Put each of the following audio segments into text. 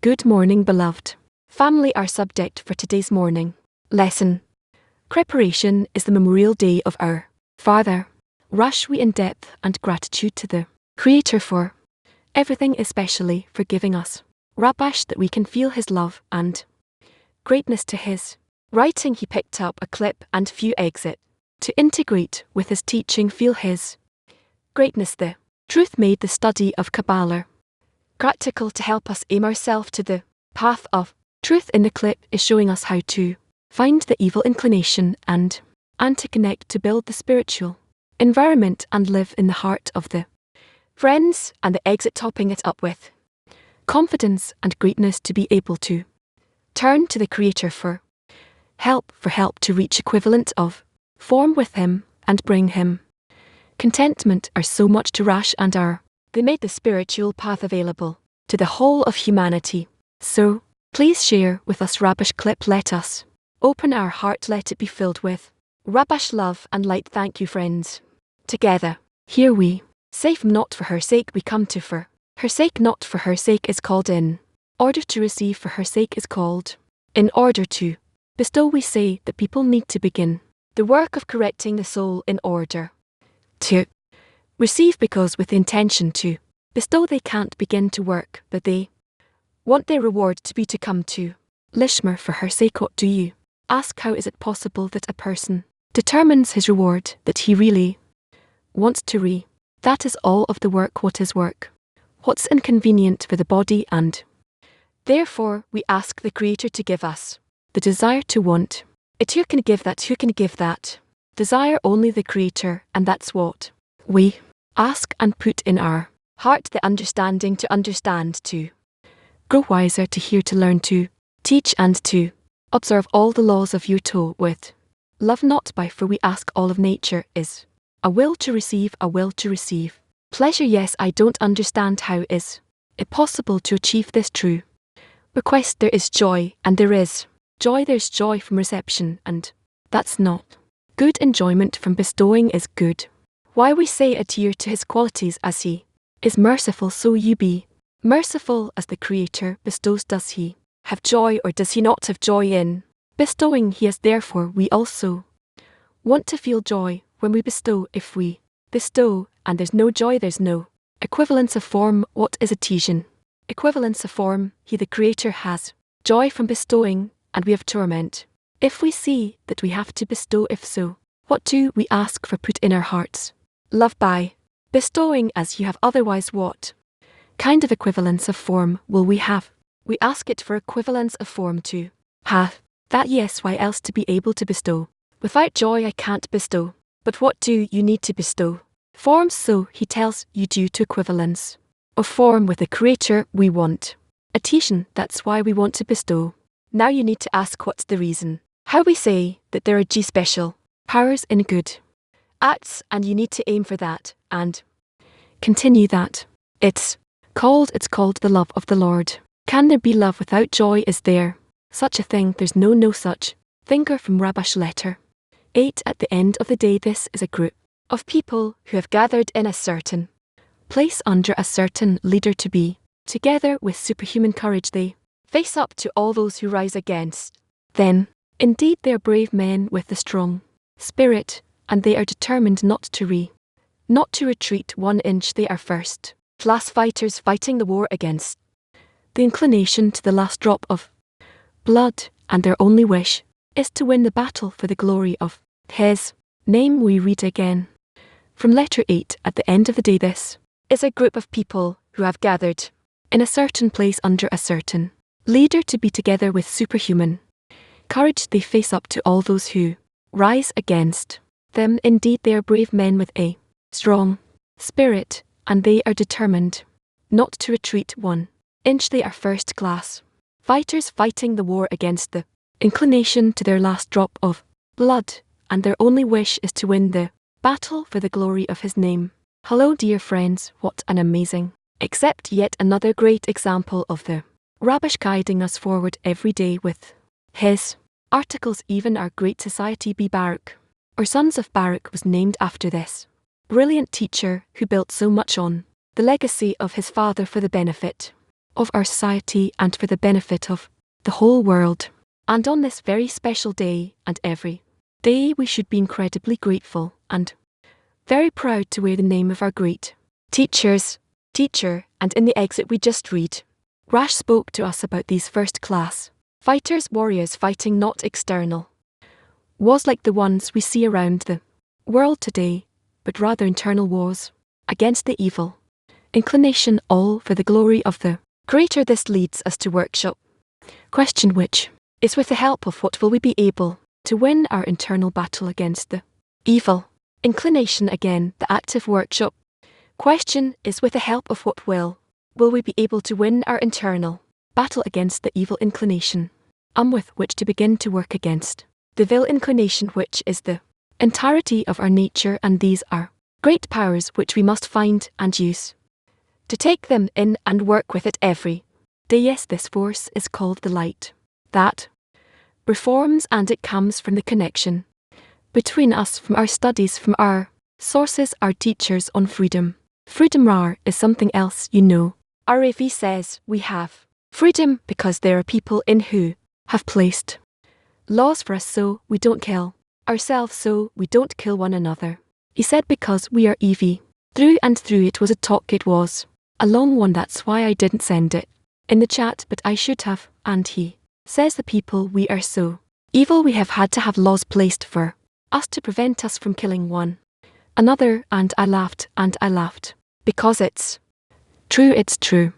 Good morning, beloved. Family, our subject for today's morning lesson. Preparation is the memorial day of our Father. Rush we in depth and gratitude to the Creator for everything, especially for giving us Rabash, that we can feel His love and greatness. To His writing he picked up a clip and few exit to integrate with his teaching, feel His greatness. The truth made the study of Kabbalah practical to help us aim ourselves to the path of truth. In the clip is showing us how to find the evil inclination and to connect to build the spiritual environment and live in the heart of the friends, and the exit topping it up with confidence and greatness to be able to turn to the Creator for help to reach equivalent of form with Him and bring Him contentment are so much to Rash and our. They made the spiritual path available to the whole of humanity. So, please share with us Rabash clip. Let us open our heart, let it be filled with Rabash love and light. Thank you, friends. Together, here we say, from not for her sake we come to for her sake, not for her sake is called in order to receive, for her sake is called in order to bestow. We say that people need to begin the work of correcting the soul in order to receive, because with the intention to bestow they can't begin to work, but they want their reward to be to come to Lishmer. For her sake, what do you ask? How is it possible that a person determines his reward that he really wants to that is all of the work. What is work? What's inconvenient for the body? And therefore we ask the Creator to give us the desire to want it. Who can give that? Who can give that desire? Only the Creator, and that's what we ask and put in our heart, the understanding to understand, to grow wiser, to hear, to learn, to teach, and to observe all the laws of Uto with love, not by. For we ask all of nature is a will to receive, a will to receive pleasure. Yes, I don't understand how is it possible to achieve this true request. There is joy, and there is joy. There's joy from reception, and that's not good. Enjoyment from bestowing is good. Why we say adhere to His qualities, as He is merciful, so you be merciful as the Creator bestows. Does He have joy, or does He not have joy in bestowing? He has. Therefore we also want to feel joy when we bestow. If we bestow and there's no joy, there's no equivalence of form. What is adhesion? Equivalence of form. He, the Creator, has joy from bestowing, and we have torment if we see that we have to bestow. If so, what do we ask for? Put in our hearts love by bestowing, as you have. Otherwise, what kind of equivalence of form will we have? We ask it for equivalence of form to have that. Yes, why else to be able to bestow? Without joy I can't bestow. But what do you need to bestow? Forms. So he tells you, due to equivalence of form with the Creator we want adhesion. That's why we want to bestow. Now you need to ask, what's the reason? How we say that there are G special powers in good acts, and you need to aim for that and continue that. It's called the love of the Lord. Can there be love without joy? Is there such a thing? There's no such thing. From Rabash letter 8. At the end of the day, this is a group of people who have gathered in a certain place under a certain leader to be together with superhuman courage. They face up to all those who rise against them. Indeed, they are brave men with a strong spirit, and they are determined not to retreat 1 inch. They are first class fighters fighting the war against the inclination to the last drop of blood, and their only wish is to win the battle for the glory of His name. We read again from letter 8. At the end of the day, this is a group of people who have gathered in a certain place under a certain leader to be together with superhuman courage. They face up to all those who rise against them. Indeed, they are brave men with a strong spirit, and they are determined not to retreat 1 inch. They are first class fighters fighting the war against the inclination to their last drop of blood, and their only wish is to win the battle for the glory of His name. Hello, dear friends, what an amazing, except yet another great example of the Rabash guiding us forward every day with His articles. Even our great society B. Baruch, or Sons of Baruch, was named after this brilliant teacher who built so much on the legacy of his father for the benefit of our society and for the benefit of the whole world. And on this very special day and every day we should be incredibly grateful and very proud to wear the name of our great teacher, and in the exit we just read, Rash spoke to us about these first-class fighters, warriors fighting not external wars like the ones we see around the world today, but rather internal wars against the evil inclination, all for the glory of the Creator. This leads us to workshop question, which is, with the help of what will we be able to win our internal battle against the evil inclination? Again, the active workshop question is, with the help of what will we be able to win our internal battle against the evil inclination, with which to begin to work against the vil inclination, which is the entirety of our nature, and these are great powers which we must find and use to take them in and work with it every day. Yes, this force is called the light that reforms, and it comes from the connection between us, from our studies, from our sources, our teachers on freedom. Freedom is something else, you know. RAV says we have freedom because there are people in who have placed laws for us so we don't kill ourselves, so we don't kill one another. He said because we are EV. Through and through. It was a talk, it was a long one, that's why I didn't send it in the chat, but I should have. And he says the people we are so evil we have had to have laws placed for us to prevent us from killing one another. And I laughed because it's true.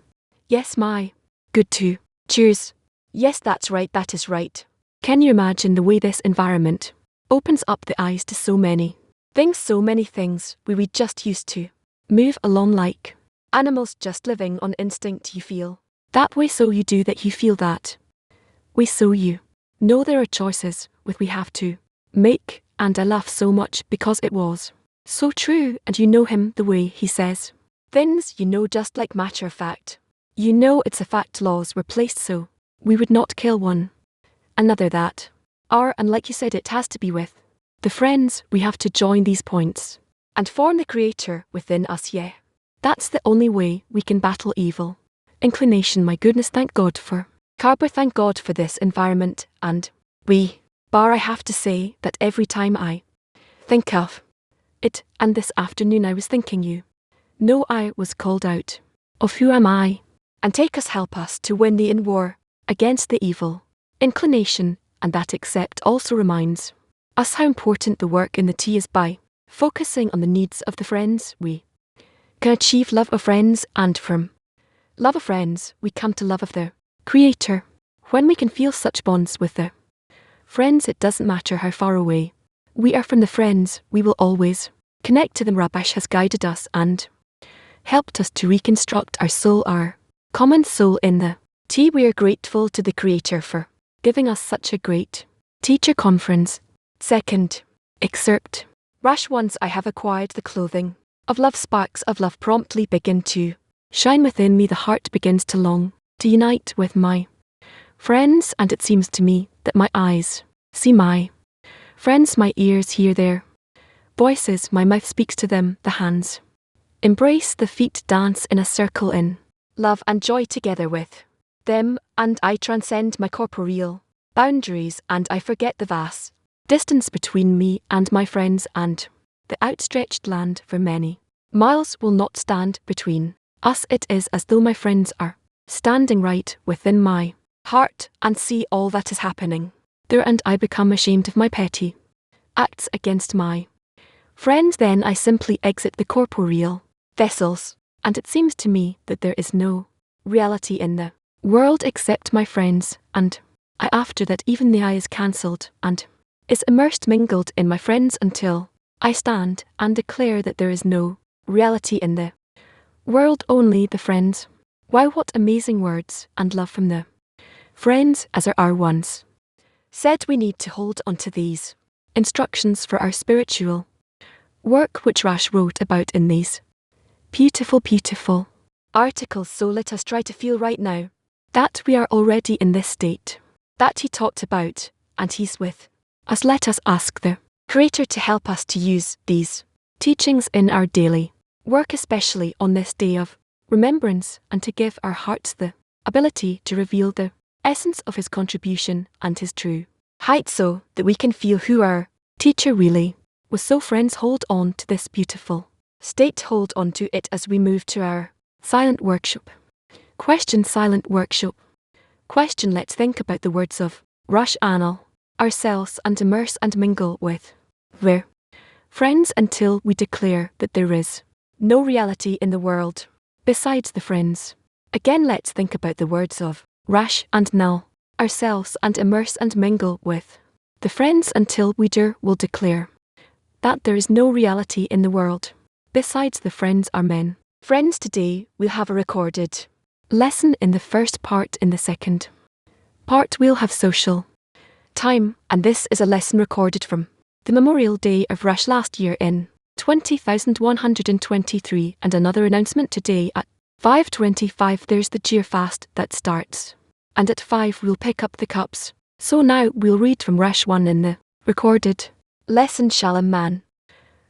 Yes, my good too. Cheers. Yes, that's right, that is right. Can you imagine the way this environment opens up the eyes to so many things we just used to move along like animals, just living on instinct? You feel that way, so you do that, you feel that way, so you know there are choices we have to make. And I laugh so much because it was so true, and you know him, the way he says things, you know, just like matter of fact. You know it's a fact, laws were placed so we would not kill one another that are, and like you said, it has to be with the friends. We have to join these points and form the Creator within us. Yeah, that's the only way we can battle evil inclination. My goodness, thank God for Carver, thank God for this environment. And I have to say that every time I think of it, and this afternoon I was thinking, you know, I was called out of who am I, and help us to win the in war against the evil inclination. And that accept also reminds us how important the work in the tea is. By focusing on the needs of the friends, we can achieve love of friends, and from love of friends we come to love of the Creator. When we can feel such bonds with the friends, it doesn't matter how far away we are from the friends, we will always connect to them. Rabash has guided us and helped us to reconstruct our soul, our common soul in the tea. We are grateful to the Creator for giving us such a great teacher conference. Second excerpt. Rash, once I have acquired the clothing of love, sparks of love promptly begin to shine within me. The heart begins to long to unite with my friends, and it seems to me that my eyes see my friends, my ears hear their voices, my mouth speaks to them, the hands embrace, the feet dance in a circle in love and joy together with them, and I transcend my corporeal boundaries, and I forget the vast distance between me and my friends, and the outstretched land for many miles will not stand between us. It is as though my friends are standing right within my heart and see all that is happening there, and I become ashamed of my petty acts against my friends. Then I simply exit the corporeal vessels, and it seems to me that there is no reality in the world except my friends, and after that even the I is cancelled and is immersed, mingled in my friends, until I stand and declare that there is no reality in the world, only the friends. Wow, what amazing words and love from the friends. As our ones said, we need to hold on to these instructions for our spiritual work, which Rash wrote about in these beautiful articles. So let us try to feel right now that we are already in this state that he talked about, and he's with us. Let us ask the Creator to help us to use these teachings in our daily work, especially on this day of remembrance, and to give our hearts the ability to reveal the essence of his contribution and his true height so that we can feel who our teacher really was. So friends, hold on to this beautiful state, hold on to it as we move to our silent workshop. Question silent workshop. Question, let's think about the words of Rush Anil, ourselves, and immerse and mingle with their friends until we declare that there is no reality in the world besides the friends. Again, let's think about the words of Rash and Nal, ourselves, and immerse and mingle with the friends until we will declare that there is no reality in the world besides the friends are men. Friends, today we'll have a recorded lesson in the first part. In the second part we'll have social time, and this is a lesson recorded from the Memorial Day of Rush last year in 20,123, and another announcement today at 5:25 there's the cheer fast that starts, and at 5 we'll pick up the cups. So now we'll read from Rush 1 in the recorded lesson. Shalom man.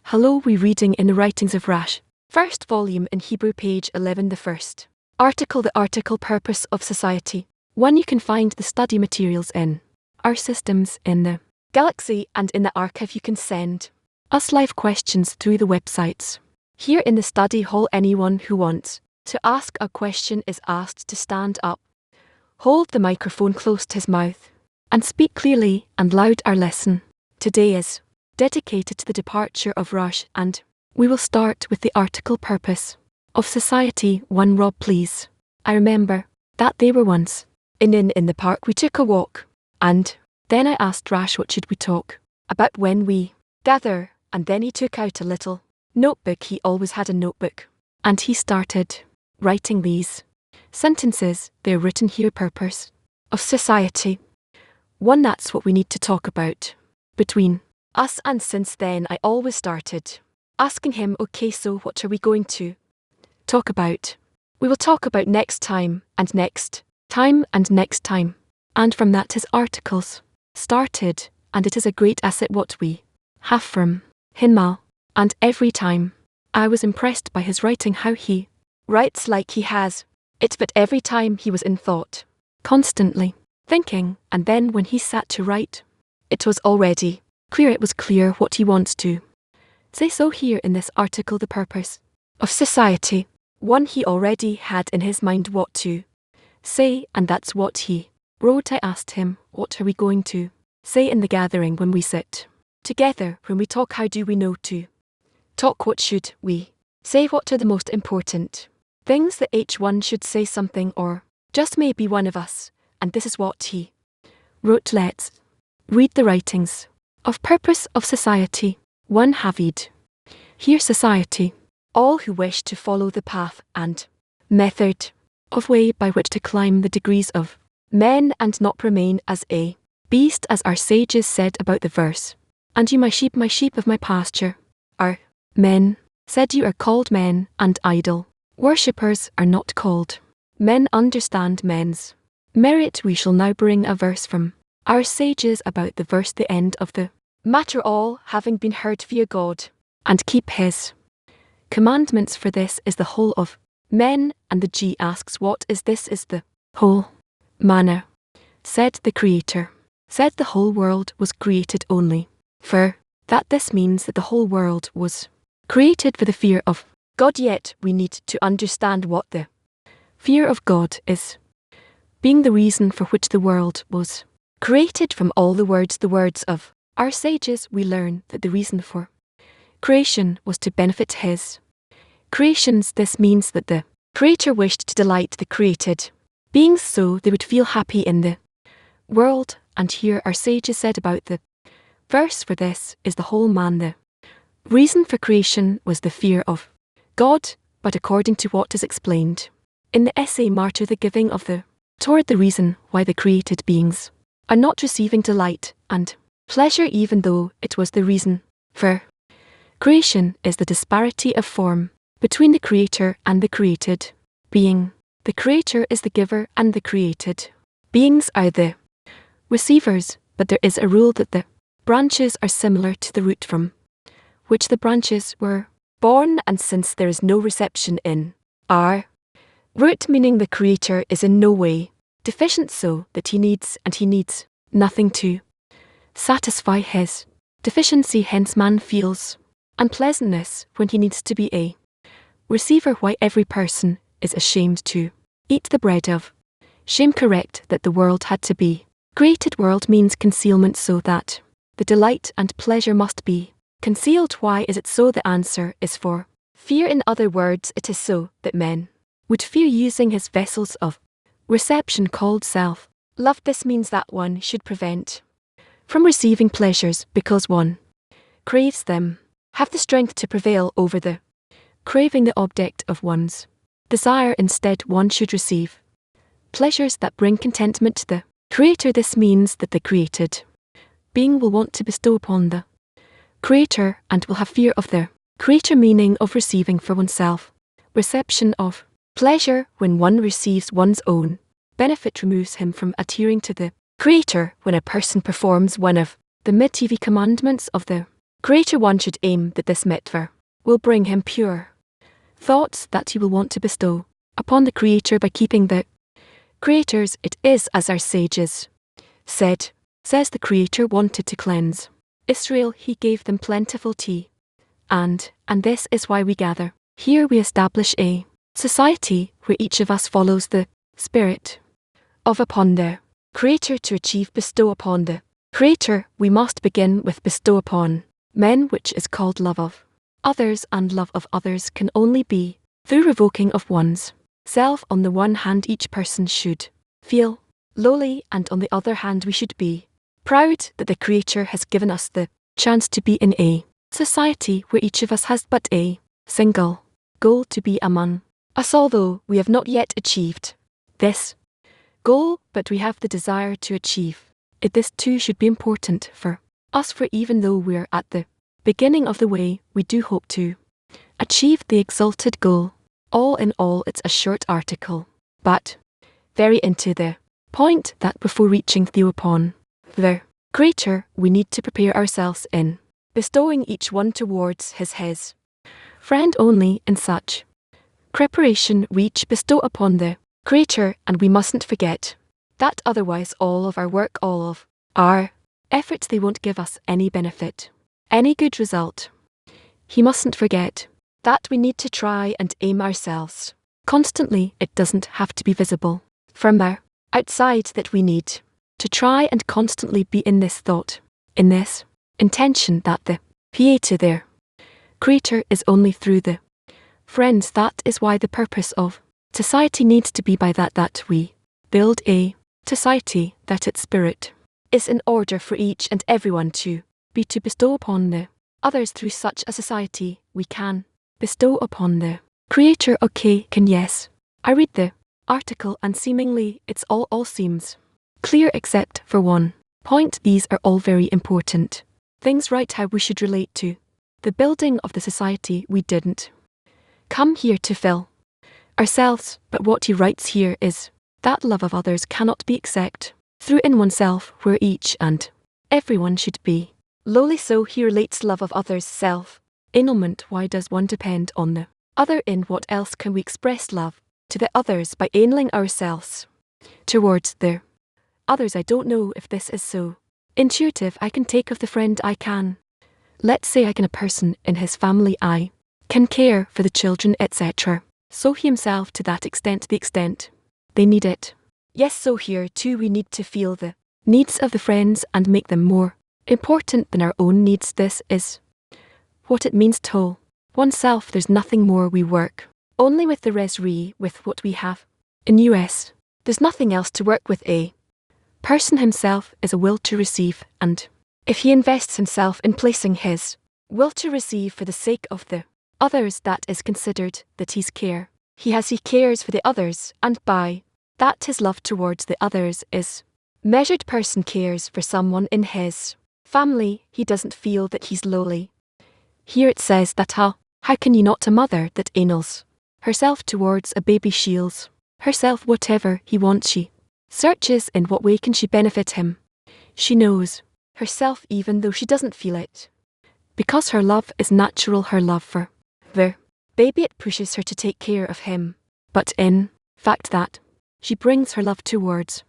Hello, we reading in the writings of Rash, first volume in Hebrew, page 11, the first article, the article purpose of society. 1. You can find the study materials in our systems in the Galaxy, and in the archive you can send us live questions through the websites. Here in the study hall, anyone who wants to ask a question is asked to stand up, hold the microphone close to his mouth, and speak clearly and loud. Our lesson today is dedicated to the departure of Rush, and we will start with the article purpose of society. 1. Rob, please. I remember that they were once in the park. We took a walk, and then I asked Rash what should we talk about when we gather, and then he took out a little notebook. He always had a notebook, and he started writing these sentences. They're written here. Purpose of society. 1. That's what we need to talk about between us, and since then I always started asking him, okay, so what are we going to talk about? We will talk about next time, and next time, and next time. And from that his articles started, and it is a great asset what we have from him. And every time I was impressed by his writing, how he writes like he has it, but every time he was in thought, constantly thinking, and then when he sat to write, it was already clear. It was clear what he wants to say. So here in this article, the purpose of society. 1. He already had in his mind what to say, and that's what he wrote. I asked him, what are we going to say in the gathering when we sit together, when we talk? How do we know to talk? What should we say? What are the most important things that each one should say something, or just maybe one of us? And this is what he wrote. Let's read the writings of purpose of society. 1. Havid. Here society, all who wish to follow the path and method of way by which to climb the degrees of men and not remain as a beast, as our sages said about the verse. And you, my sheep of my pasture, are men. Said you are called men, and idol worshippers are not called men. Understand men's merit. We shall now bring a verse from our sages about the verse, the end of the matter. All having been heard, fear God, and keep his commandments, for this is the whole of men. And the G asks, what is this? Is the whole manner. Said the Creator. Said the whole world was created only for that. This means that the whole world was created for the fear of God, yet we need to understand what the fear of God is, being the reason for which the world was created. From all the words of our sages, we learn that the reason for creation was to benefit his creations. This means that the Creator wished to delight the created beings so they would feel happy in the world. And here our sages said about the verse, for this is the whole man. The reason for creation was the fear of God, but according to what is explained in the essay Martyr, the giving of the toward the reason why the created beings are not receiving delight and pleasure, even though it was the reason for creation, is the disparity of form between the Creator and the created being. The Creator is the giver, and the created beings are the receivers, but there is a rule that the branches are similar to the root from which the branches were born, and since there is no reception in our Root meaning the Creator is in no way deficient so that he needs nothing to satisfy his deficiency, hence man feels unpleasantness when he needs to be a receiver. Why every person is ashamed to eat the bread of shame. Correct that the world had to be created. World means concealment so that the delight and pleasure must be concealed. Why is it so? The answer is for fear. In other words, it is so that men would fear using his vessels of reception called self. Love. This means that one should prevent from receiving pleasures because one craves them. Have the strength to prevail over the craving the object of one's desire. Instead, one should receive pleasures that bring contentment to the Creator. This means that the created being will want to bestow upon the Creator and will have fear of the Creator, meaning of receiving for oneself reception of pleasure. When one receives one's own benefit, removes him from adhering to the Creator. When a person performs one of the mitzvah commandments of the Creator, one should aim that this mitzvah will bring him pure thoughts that he will want to bestow upon the Creator by keeping the Creators. It is as our sages says the Creator wanted to cleanse Israel, he gave them plentiful tea. And this is why we gather. Here we establish a society where each of us follows the spirit of upon the Creator to achieve bestow upon the Creator. We must begin with bestow upon men, which is called love of others, and love of others can only be through revoking of one's self. On the one hand, each person should feel lowly, and on the other hand, we should be proud that the Creator has given us the chance to be in a society where each of us has but a single goal: to be among us. Although we have not yet achieved this goal, but we have the desire to achieve it, this too should be important for us, for even though we're at the beginning of the way, we do hope to achieve the exalted goal. All in all, it's a short article, but very into the point that before reaching upon the Creator, we need to prepare ourselves in bestowing each one towards his friend. Only in such preparation we each bestow upon the Creator, and we mustn't forget that otherwise all of our work, all of our efforts, they won't give us any benefit, any good result. He mustn't forget that we need to try and aim ourselves constantly. It doesn't have to be visible from our outside, that we need to try and constantly be in this thought, in this intention, that the PA to their Creator is only through the friends. That is why the purpose of society needs to be by that we build a society that its spirit is in order for each and everyone to be to bestow upon the others. Through such a society we can bestow upon the Creator. Okay, yes, I read the article and seemingly it's all seems clear except for one point. These are all very important things, right? How we should relate to the building of the society. We didn't come here to fill ourselves, but what he writes here is that love of others cannot be except through in oneself, where each and everyone should be lowly. So he relates love of others, self annulment. Why does one depend on the other? In what else can we express love to the others by annulling ourselves towards the others? I don't know if this is so intuitive. I can take of the friend I can. Let's say I can a person in his family, I can care for the children, etc. So he himself to that extent, the extent they need it. Yes, so here too we need to feel the needs of the friends and make them more important than our own needs. This is what it means to oneself. There's nothing more. We work only with the resri, with what we have. In US, there's nothing else to work with. A person himself is a will to receive, and if he invests himself in placing his will to receive for the sake of the others, that is considered that he cares for the others, and by that his love towards the others is measured. Person cares for someone in his family, he doesn't feel that he's lowly. Here it says that how can you not? A mother that annuls herself towards a baby shields herself whatever he wants. She searches in what way can she benefit him. She knows herself even though she doesn't feel it, because her love is natural. Her love for the baby, it pushes her to take care of him. But in fact that she brings her love towards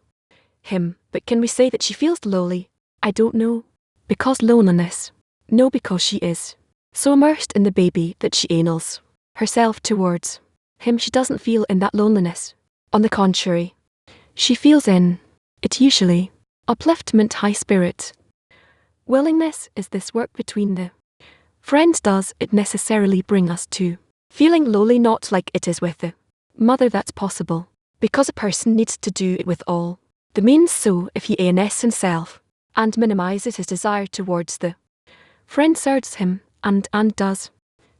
him. But can we say that she feels lonely? I don't know. Because loneliness. No, because she is so immersed in the baby that she anals herself towards him. She doesn't feel in that loneliness. On the contrary, she feels in it usually upliftment, high spirit. Willingness is this work between the friends. Does it necessarily bring us to feeling lonely? Not like it is with the mother. That's possible, because a person needs to do it with all the means. So if he ans himself and minimizes his desire towards the friend, serves him and does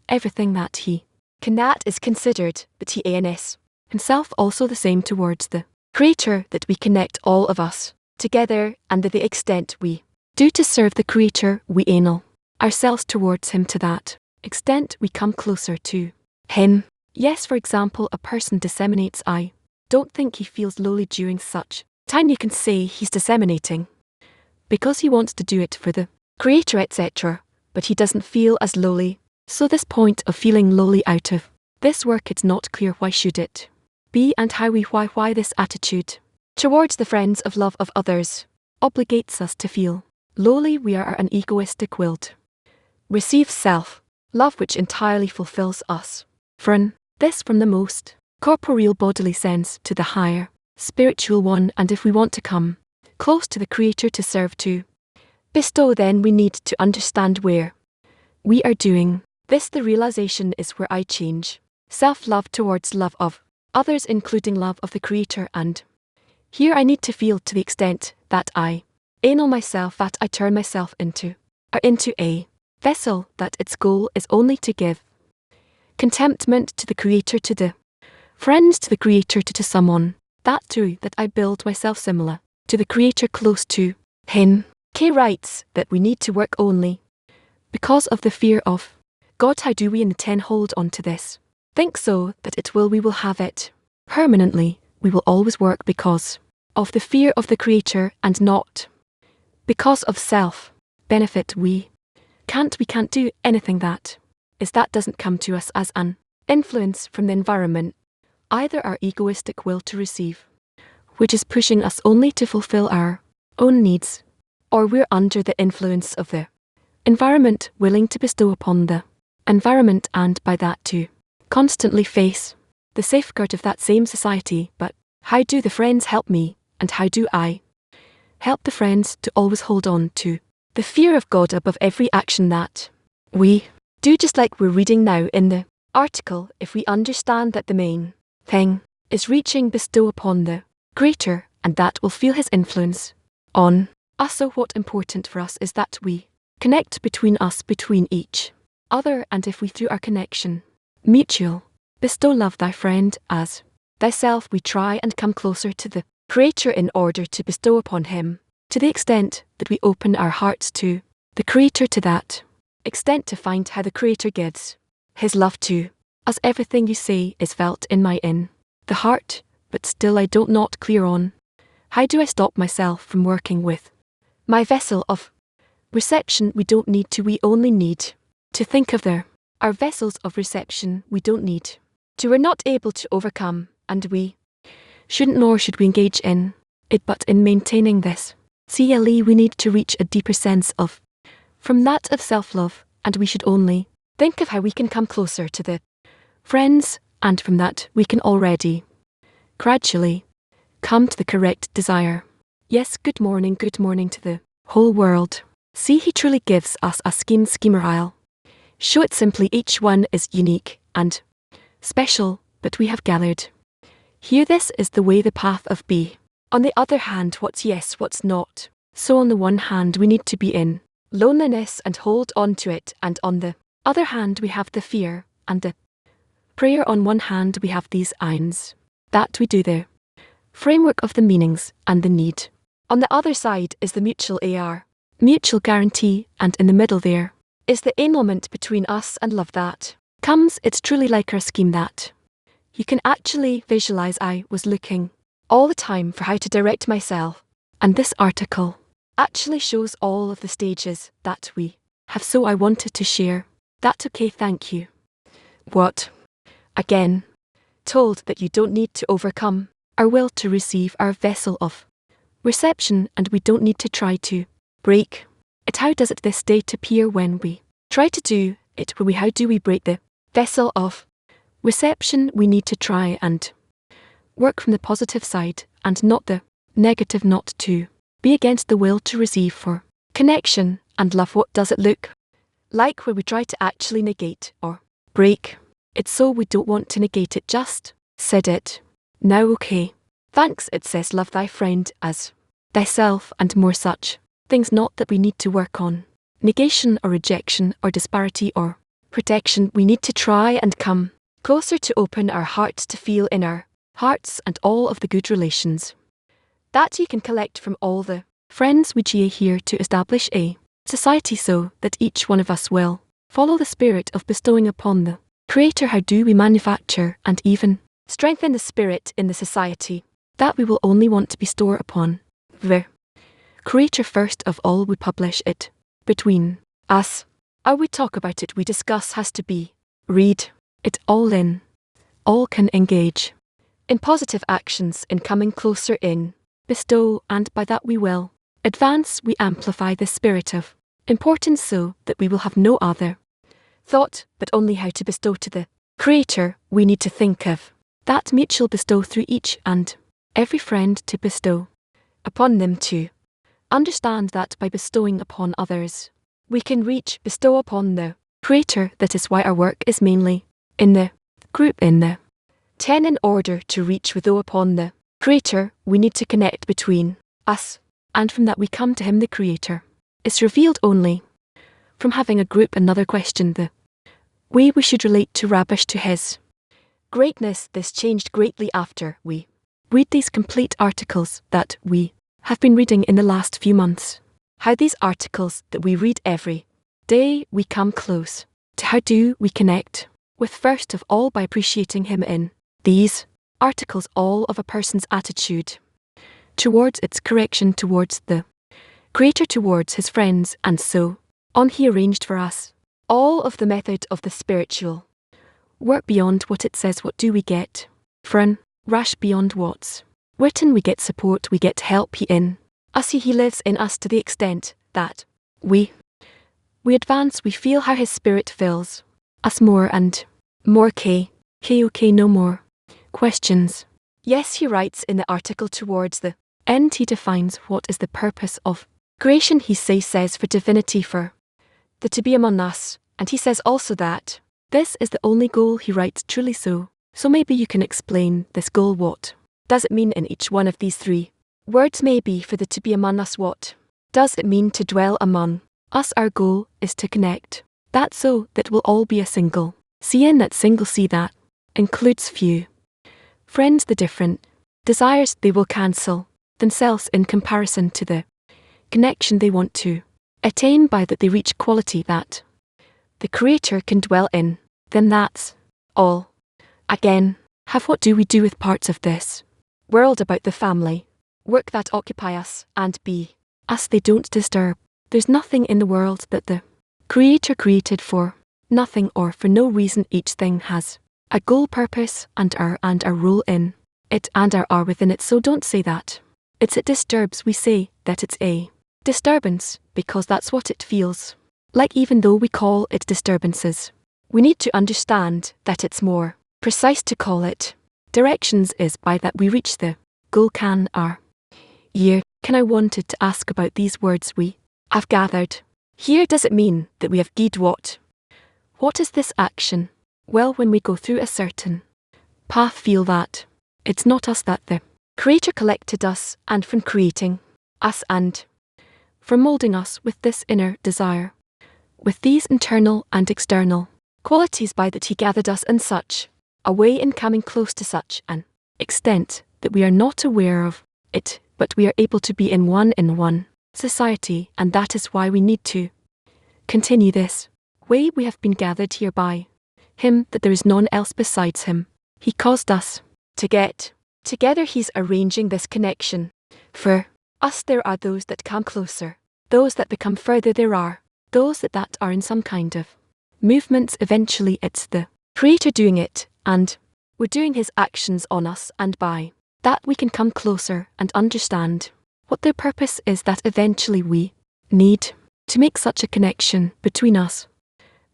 everything that he can, that is considered that he ans himself also the same towards the Creator, that we connect all of us together, and to the extent we do to serve the Creator, we anal ourselves towards him. To that extent we come closer to him. Yes, for example, a person disseminates. I don't think he feels lonely during such time. You can say he's disseminating because he wants to do it for the Creator, etc., but he doesn't feel as lonely. So this point of feeling lonely out of this work, it's not clear why should it be, and how we why this attitude towards the friends of love of others obligates us to feel lonely. We are an egoistic will to receive self-love which entirely fulfills us. From this, from the most corporeal bodily sense to the higher spiritual one, and if we want to come close to the Creator to serve, to bestow, then we need to understand where we are doing this. The realization is where I change self-love towards love of others, including love of the Creator, and here I need to feel to the extent that I anal myself, that I turn myself into a vessel, that its goal is only to give contentment to the Creator, to the friends, to the Creator, to someone, that too, that I build myself similar to the Creator, close to him. K writes that we need to work only because of the fear of God. How do we intend hold on to this? Think so that it will, we will have it permanently. We will always work because of the fear of the Creator and not because of self-benefit. We can't do anything that doesn't come to us as an influence from the environment, either our egoistic will to receive, which is pushing us only to fulfill our own needs, or we're under the influence of the environment, willing to bestow upon the environment, and by that to constantly face the safeguard of that same society. But how do the friends help me, and how do I help the friends to always hold on to the fear of God above every action that we do? Just like we're reading now in the article, if we understand that the main thing is reaching bestow upon the Creator, and that will feel his influence on us. So what important for us is that we connect between us, between each other, and if we through our connection mutual bestow love thy friend as thyself, we try and come closer to the Creator in order to bestow upon him, to the extent that we open our hearts to the Creator, to that extent to find how the Creator gives his love to us. Everything you say is felt in the heart, but still I don't not clear on how do I stop myself from working with my vessel of reception. We don't need to, we only need to think of our vessels of reception. We don't need to, we're not able to overcome, and we shouldn't nor should we engage in it, but in maintaining this CLE we need to reach a deeper sense of from that of self-love, and we should only think of how we can come closer to the friends, and from that we can already gradually come to the correct desire. Yes, good morning to the whole world. See, he truly gives us a schemer. I'll show it simply. Each one is unique and special, but we have gathered here. This is the way, the path of B. On the other hand, what's yes, what's not. So on the one hand we need to be in loneliness and hold on to it, and on the other hand we have the fear and the prayer. On one hand we have these eins that we do, the framework of the meanings and the need. On the other side is the mutual mutual guarantee, and in the middle there is the annulment between us and love that comes. It's truly like our scheme that you can actually visualize. I was looking all the time for how to direct myself, and this article actually shows all of the stages that we have, so I wanted to share that. Okay, thank you. What? Again, told that you don't need to overcome our will to receive our vessel of reception, and we don't need to try to break it. How does it this state appear when we try to do it? How do we break the vessel of reception? We need to try and work from the positive side and not the negative, not to be against the will to receive for connection and love. What does it look like where we try to actually negate or break it? So we don't want to negate it, just said it. Now okay. Thanks, it says love thy friend as thyself and more such things, not that we need to work on negation or rejection or disparity or protection. We need to try and come closer to open our hearts to feel in our hearts and all of the good relations that you can collect from all the friends we are here to establish a society so that each one of us will follow the spirit of bestowing upon the Creator. How do we manufacture and even strengthen the spirit in the society that we will only want to bestow upon the Creator? First of all, we publish it between us. How we talk about it, we discuss, has to be read it all in. All can engage in positive actions, in coming closer, in bestow, and by that we will advance. We amplify the spirit of importance so that we will have no other thought but only how to bestow to the Creator. We need to think of that mutual bestow through each and every friend, to bestow upon them, to understand that by bestowing upon others we can reach bestow upon the Creator. That is why our work is mainly in the group, in the 10. In order to reach with upon the Creator, we need to connect between us, and from that we come to Him. The Creator is revealed only from having a group. Another question, the way we should relate to Rabish, to His greatness. This changed greatly after we read these complete articles that we have been reading in the last few months. How these articles that we read every day, we come close to how do we connect with, first of all, by appreciating Him in these articles, all of a person's attitude towards its correction, towards the Creator, towards his friends, and so on. He arranged for us all of the method of the spiritual work beyond what it says. What do we get? Fern, rash beyond what's written. We get support, we get help. He in us, he lives in us to the extent that we advance. We feel how His Spirit fills us more and more. Okay, no more questions. Yes, he writes in the article towards the end, he defines what is the purpose of creation. He says for divinity, for the to be among us, and he says also that this is the only goal. He writes truly so. So maybe you can explain this goal. What does it mean in each one of these three words? Maybe for the to be among us, what does it mean to dwell among us? Our goal is to connect that so that we'll all be a single. See in that single, see that includes few friends. The different desires they will cancel themselves in comparison to the connection they want to attain. By that they reach quality that the Creator can dwell in them. That's all. Again, have what do we do with parts of this world about the family work that occupy us and be us? They don't disturb. There's nothing in the world that the Creator created for nothing or for no reason. Each thing has a goal, purpose, and our role in it, and our within it. So don't say that it disturbs. We say that it's a disturbance because that's what it feels like, even though we call it disturbances. We need to understand that it's more precise to call it directions, is by that we reach the goal. Can I wanted to ask about these words we have gathered here. Does it mean that we have guided what is this action? Well, when we go through a certain path, feel that it's not us, that the Creator collected us, and from creating us and from moulding us with this inner desire, with these internal and external qualities, by that He gathered us in such a way, in coming close to such an extent that we are not aware of it, but we are able to be in one society, and that is why we need to continue this way. We have been gathered here by Him, that there is none else besides Him. He caused us to get together. He's arranging this connection for us. There are those that come closer, those that become further. There are those that are in some kind of movements. Eventually it's the Creator doing it, and We're doing his actions on us, and by that we can come closer and understand what their purpose is, that eventually we need to make such a connection between us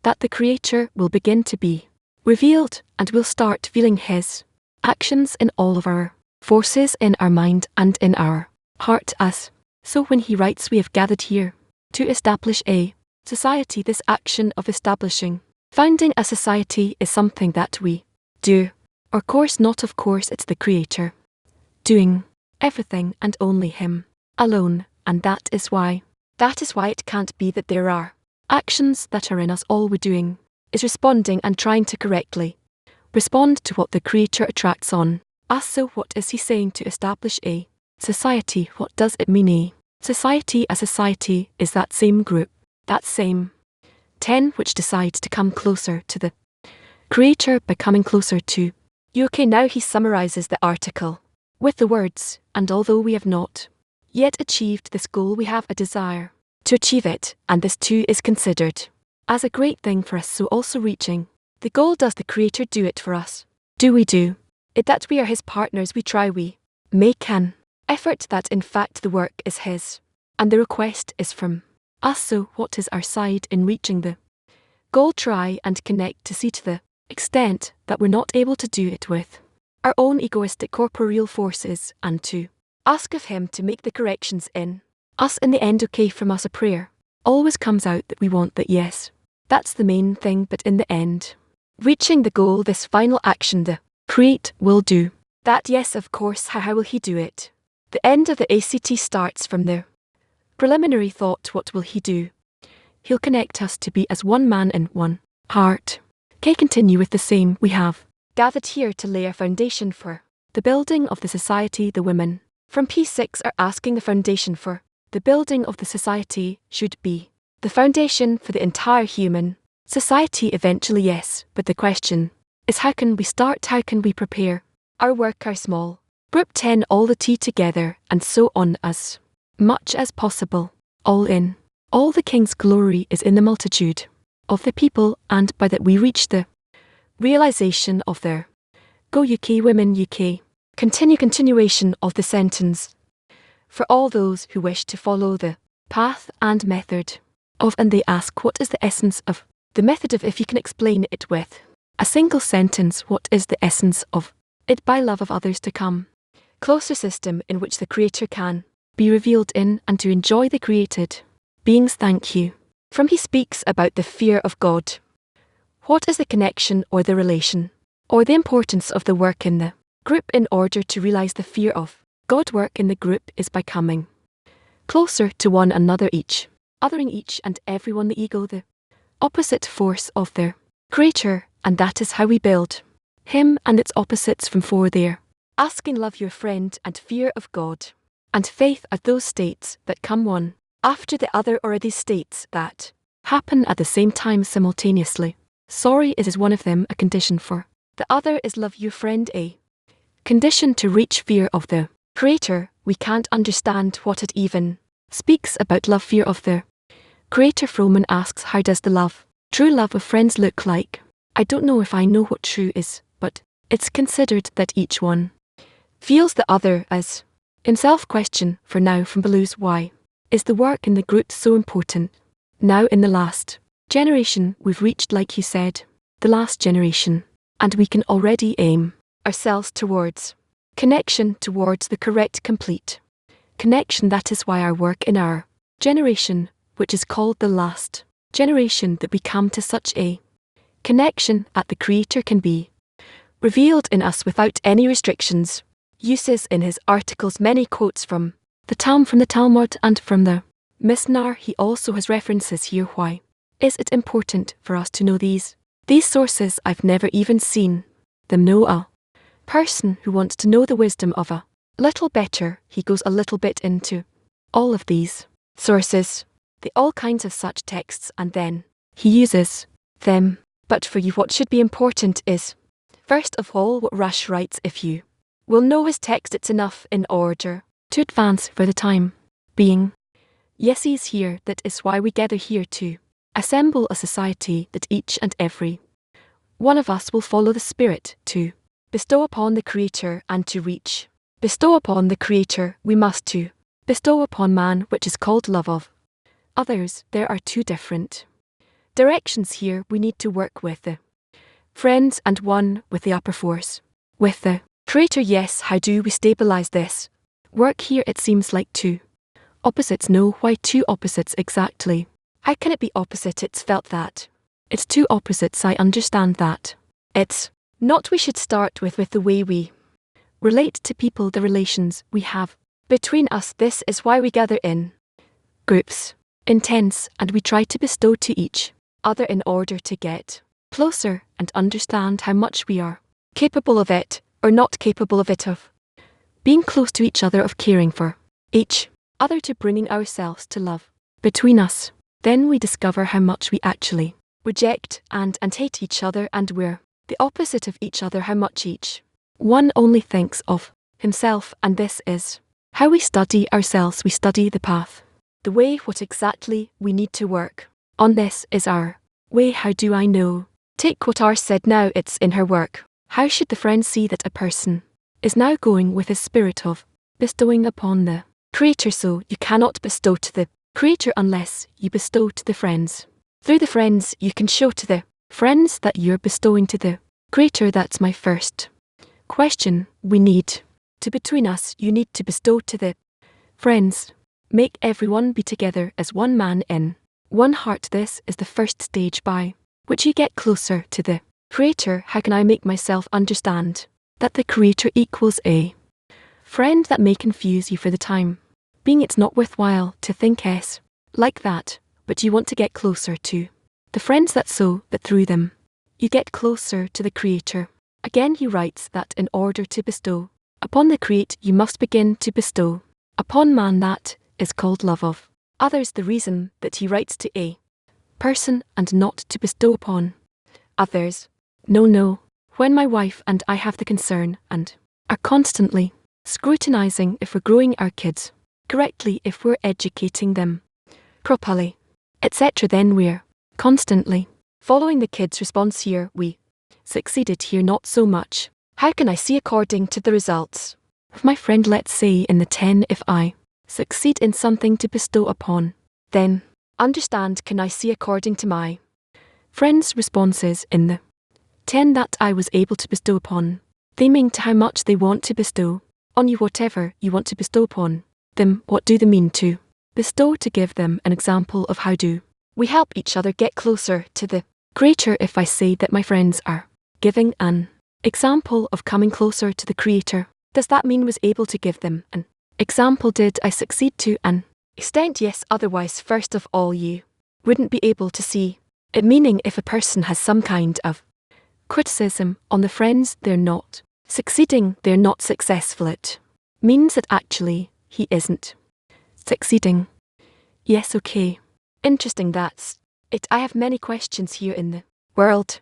that the Creator will begin to be revealed, and we'll start feeling his actions in all of our forces, in our mind and in our heart. As so when he writes, we have gathered here to establish a society. This action of establishing, founding a society, is something that we do. Of course not, of course it's the Creator doing everything, and only him alone, and that is why it can't be that there are actions that are in us. All we're doing is responding and trying to correctly respond to what the Creator attracts on us. So what is he saying? To establish a society. What does it mean, a society? A society is that same group, that same 10 which decides to come closer to the Creator by coming closer to you. Okay, now he summarizes the article with the words, and although we have not yet achieved this goal, we have a desire to achieve it, and this too is considered as a great thing for us. So also reaching the goal, does the Creator do it for us? Do we do it that we are his partners? We try, we make an effort that in fact the work is his, and the request is from us. So what is our side in reaching the goal? Try and connect to see to the extent that we're not able to do it with our own egoistic corporeal forces, and to ask of him to make the corrections in us in the end. Okay, from us a prayer always comes out that we want that, yes, that's the main thing, but in the end, reaching the goal, this final action, the Creator will do that. Yes, of course. How will he do it? The end of the ACT starts from the preliminary thought. What will he do? He'll connect us to be as one man in one heart. Okay, continue with the same. We have gathered here to lay a foundation for the building of the society. The women from P6 are asking the foundation for the building of the society should be the foundation for the entire human society eventually. Yes, but the question is, how can we start? How can we prepare our work, our small group 10, all the tea together, and so on, as much as possible, all in. All the King's glory is in the multitude of the people, and by that we reach the realization of their go. UK women, UK. Continuation of the sentence. For all those who wish to follow the path and method of, and they ask, what is the essence of the method of? If you can explain it with a single sentence, what is the essence of it? By love of others to come closer, system in which the Creator can be revealed in, and to enjoy the created beings. Thank you. From he speaks about the fear of God. What is the connection or the relation or the importance of the work in the group in order to realize the fear of God? Work in the group is by coming closer to one another, each othering each and everyone, the ego, the opposite force of their Creator, and that is how we build him and its opposites from four there. Asking love your friend, and fear of God, and faith are those states that come one after the other, or are these states that happen at the same time simultaneously. Sorry, is one of them a condition for the other? Is love your friend a condition to reach fear of the Creator? We can't understand what it even speaks about love, fear of the Creator. Froman asks, how does the love, true love of friends look like? I don't know if I know what true is, but it's considered that each one feels the other as in self-question. For now, from Belows, why is the work in the group so important? Now in the last generation we've reached, like you said, the last generation, and we can already aim ourselves towards connection, towards the correct, complete connection. That is why our work in our generation, which is called the last generation, that we come to such a connection at the Creator can be revealed in us without any restrictions. Uses in his articles many quotes from the Talmud and from the Mishnah. He also has references here. Why is it important for us to know these sources? I've never even seen them. Know a person who wants to know the wisdom of a little better, he goes a little bit into all of these sources, the all kinds of such texts, and then he uses them. But for you, what should be important is, first of all, what Rush writes. If you will know his text, it's enough in order to advance for the time being. Yes, he's here. That is why we gather here to assemble a society that each and every one of us will follow the Spirit to bestow upon the Creator and to reach. Bestow upon the Creator we must to bestow upon man, which is called love of others. There are two different directions here we need to work with the friends and one with the upper force, with the Creator. Yes, how do we stabilize this work here? It seems like two opposites. No, why two opposites exactly? How can it be opposite? It's felt that it's two opposites. I understand that. It's not we should start with the way we relate to people, the relations we have between us. This is why we gather in groups, intense, and we try to bestow to each other in order to get closer and understand how much we are capable of it or not capable of it, of being close to each other, of caring for each other, to bringing ourselves to love between us. Then we discover how much we actually reject and hate each other, and we're the opposite of each other, how much each one only thinks of himself. And this is how we study ourselves. We study the path, the way, what exactly we need to work on. This is our way. How do I know? Take what R said now, it's in her work. How should the friend see that a person is now going with a spirit of bestowing upon the Creator? So you cannot bestow to the Creator unless you bestow to the friends. Through the friends you can show to the friends that you're bestowing to the Creator. That's my first question. We need to, between us, you need to bestow to the friends. Make everyone be together as one man in one heart. This is the first stage by which you get closer to the Creator. How can I make myself understand that the Creator equals a friend? That may confuse you for the time being. It's not worthwhile to think like that, but you want to get closer to the friends, that so that through them you get closer to the Creator. Again he writes that in order to bestow upon the Creator you must begin to bestow upon man. That is called love of others. The reason that he writes to a person and not to bestow upon others. No. When my wife and I have the concern and are constantly scrutinizing if we're growing our kids correctly, if we're educating them properly, etc., then we're constantly following the kids' response. Here we succeeded, here not so much. How can I see according to the results of my friend? Let's say in the 10, if I succeed in something to bestow upon, then understand, can I see according to my friends' responses in the 10 that I was able to bestow upon, they mean to how much they want to bestow on you, whatever you want to bestow upon them. What do they mean to bestow? To give them an example of how do we help each other get closer to the Creator. If I say that my friends are giving an example of coming closer to the Creator, does that mean was able to give them an example? Did I succeed to an extent? Yes, otherwise first of all you wouldn't be able to see it. Meaning if a person has some kind of criticism on the friends, they're not succeeding, they're not successful, it means that actually he isn't succeeding. Yes, okay. Interesting, that's it. I have many questions here in the world.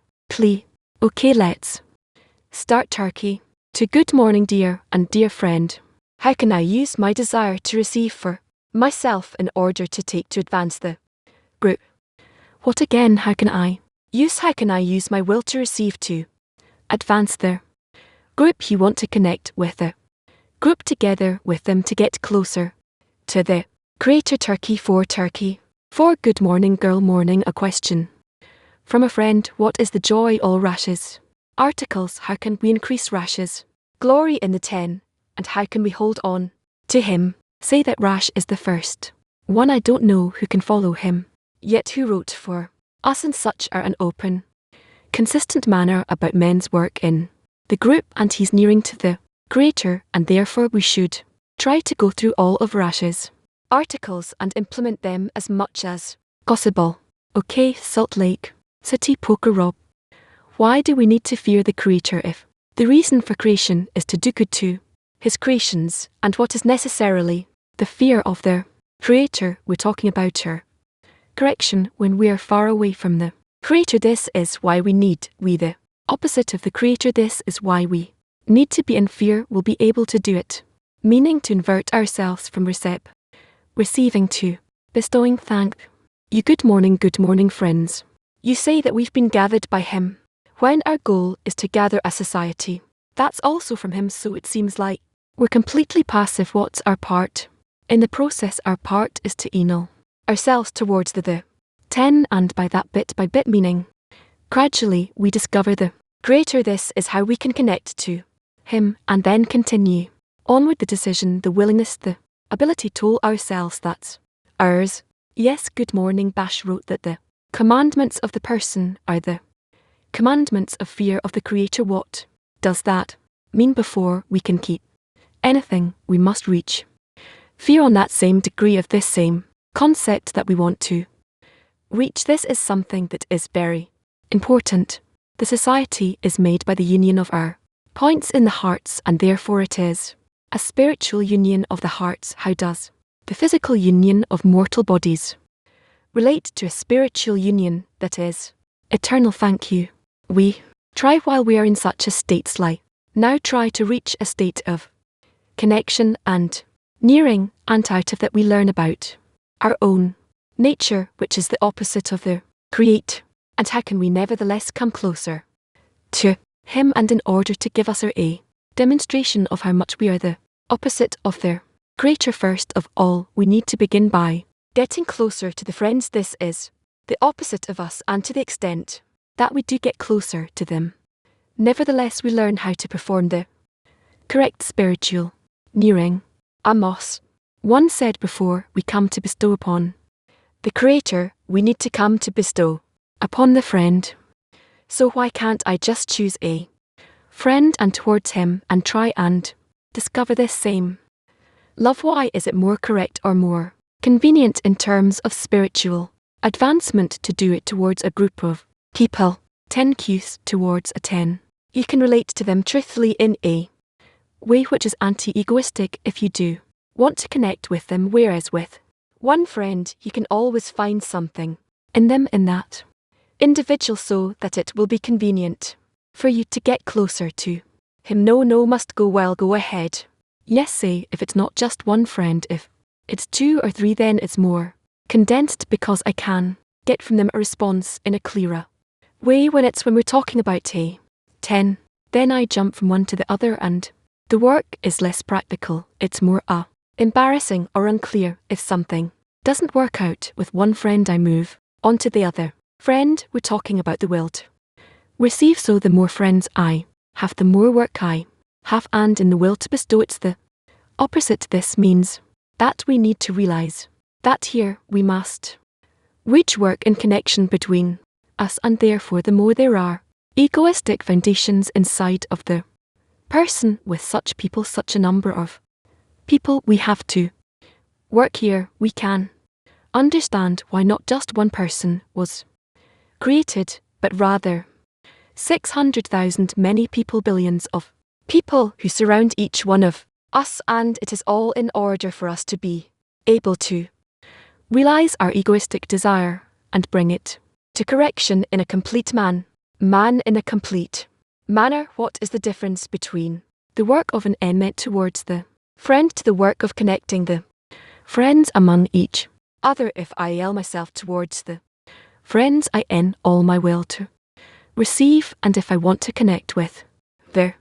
Okay, let's start. Turkey. To good morning, dear and dear friend. How can I use my desire to receive for myself in order to take to advance the group? What again? How can I use my will to receive to advance the group? You want to connect with the group, together with them, to get closer to the Creator. Turkey. For good morning, girl morning. A question from a friend. What is the joy? All rashes. Articles. How can we increase rashes glory in the 10, and how can we hold on to him? Say that Rash is the first one. I don't know who can follow him, yet who wrote for us in such an open, consistent manner about men's work in the group, and he's nearing to the Creator, and therefore we should try to go through all of Rash's articles and implement them as much as possible. Okay, Salt Lake City. Poker Rob. Why do we need to fear the Creator if the reason for creation is to do good to his creations, and what is necessarily the fear of the Creator? We're talking about her correction when we are far away from the Creator. This is why we the opposite of the Creator. This is why we need to be in fear. Will be able to do it, meaning to invert ourselves from receiving to bestowing. Thank you. Good morning, friends. You say that we've been gathered by him, when our goal is to gather a society That's also from him, so it seems like we're completely passive. What's our part? In the process, our part is to enal ourselves towards the 10, and by that bit by bit meaning, gradually we discover the greater. This is how we can connect to him and then continue on with the decision, the willingness, the ability to ourselves that's ours. Yes, good morning. Bash wrote that the commandments of the person are the commandments of fear of the Creator. What does that mean? Before we can keep anything, we must reach fear on that same degree of this same concept that we want to reach. This is something that is very important. The society is made by the union of our points in the hearts, and therefore it is a spiritual union of the hearts. How does the physical union of mortal bodies relate to a spiritual union that is eternal? Thank you. We try while we are in such a state. Now try to reach a state of connection and nearing, and out of that we learn about our own nature, which is the opposite of the create. And how can we nevertheless come closer to him, and in order to give us a demonstration of how much we are the opposite of the Creator, first of all we need to begin by getting closer to the friends. This is the opposite of us, and to the extent that we do get closer to them, nevertheless we learn how to perform the correct spiritual nearing. Amos 1 said, before we come to bestow upon the Creator, we need to come to bestow upon the friend. So why can't I just choose a friend and towards him and try and discover this same love? Why is it more correct or more convenient in terms of spiritual advancement to do it towards a group of people? 10 cues towards a 10. You can relate to them truthfully in a way which is anti-egoistic if you do want to connect with them, whereas with one friend you can always find something in them, in that individual, so that it will be convenient for you to get closer to him. No must go. Well, go ahead. Yes, say if it's not just one friend, if it's 2 or 3, then it's more condensed, because I can get from them a response in a clearer way. When we're talking about a 10, then I jump from one to the other, and the work is less practical. It's more embarrassing or unclear. If something doesn't work out with one friend, I move on to the other friend. We're talking about the will to receive, so the more friends I have, the more work I have, and in the will to bestow it's the opposite. This means that we need to realize that here we must reach work in connection between us, and therefore the more there are egoistic foundations inside of the person with such people, such a number of people, we have to work here. We can understand why not just one person was created, but rather 600,000 many people, billions of people who surround each one of us, and it is all in order for us to be able to realize our egoistic desire and bring it to correction in a complete man in a complete manner. What is the difference between the work of an meant towards the friend to the work of connecting the friends among each other? If I yell myself towards the friends, I in all my will to receive, and if I want to connect with their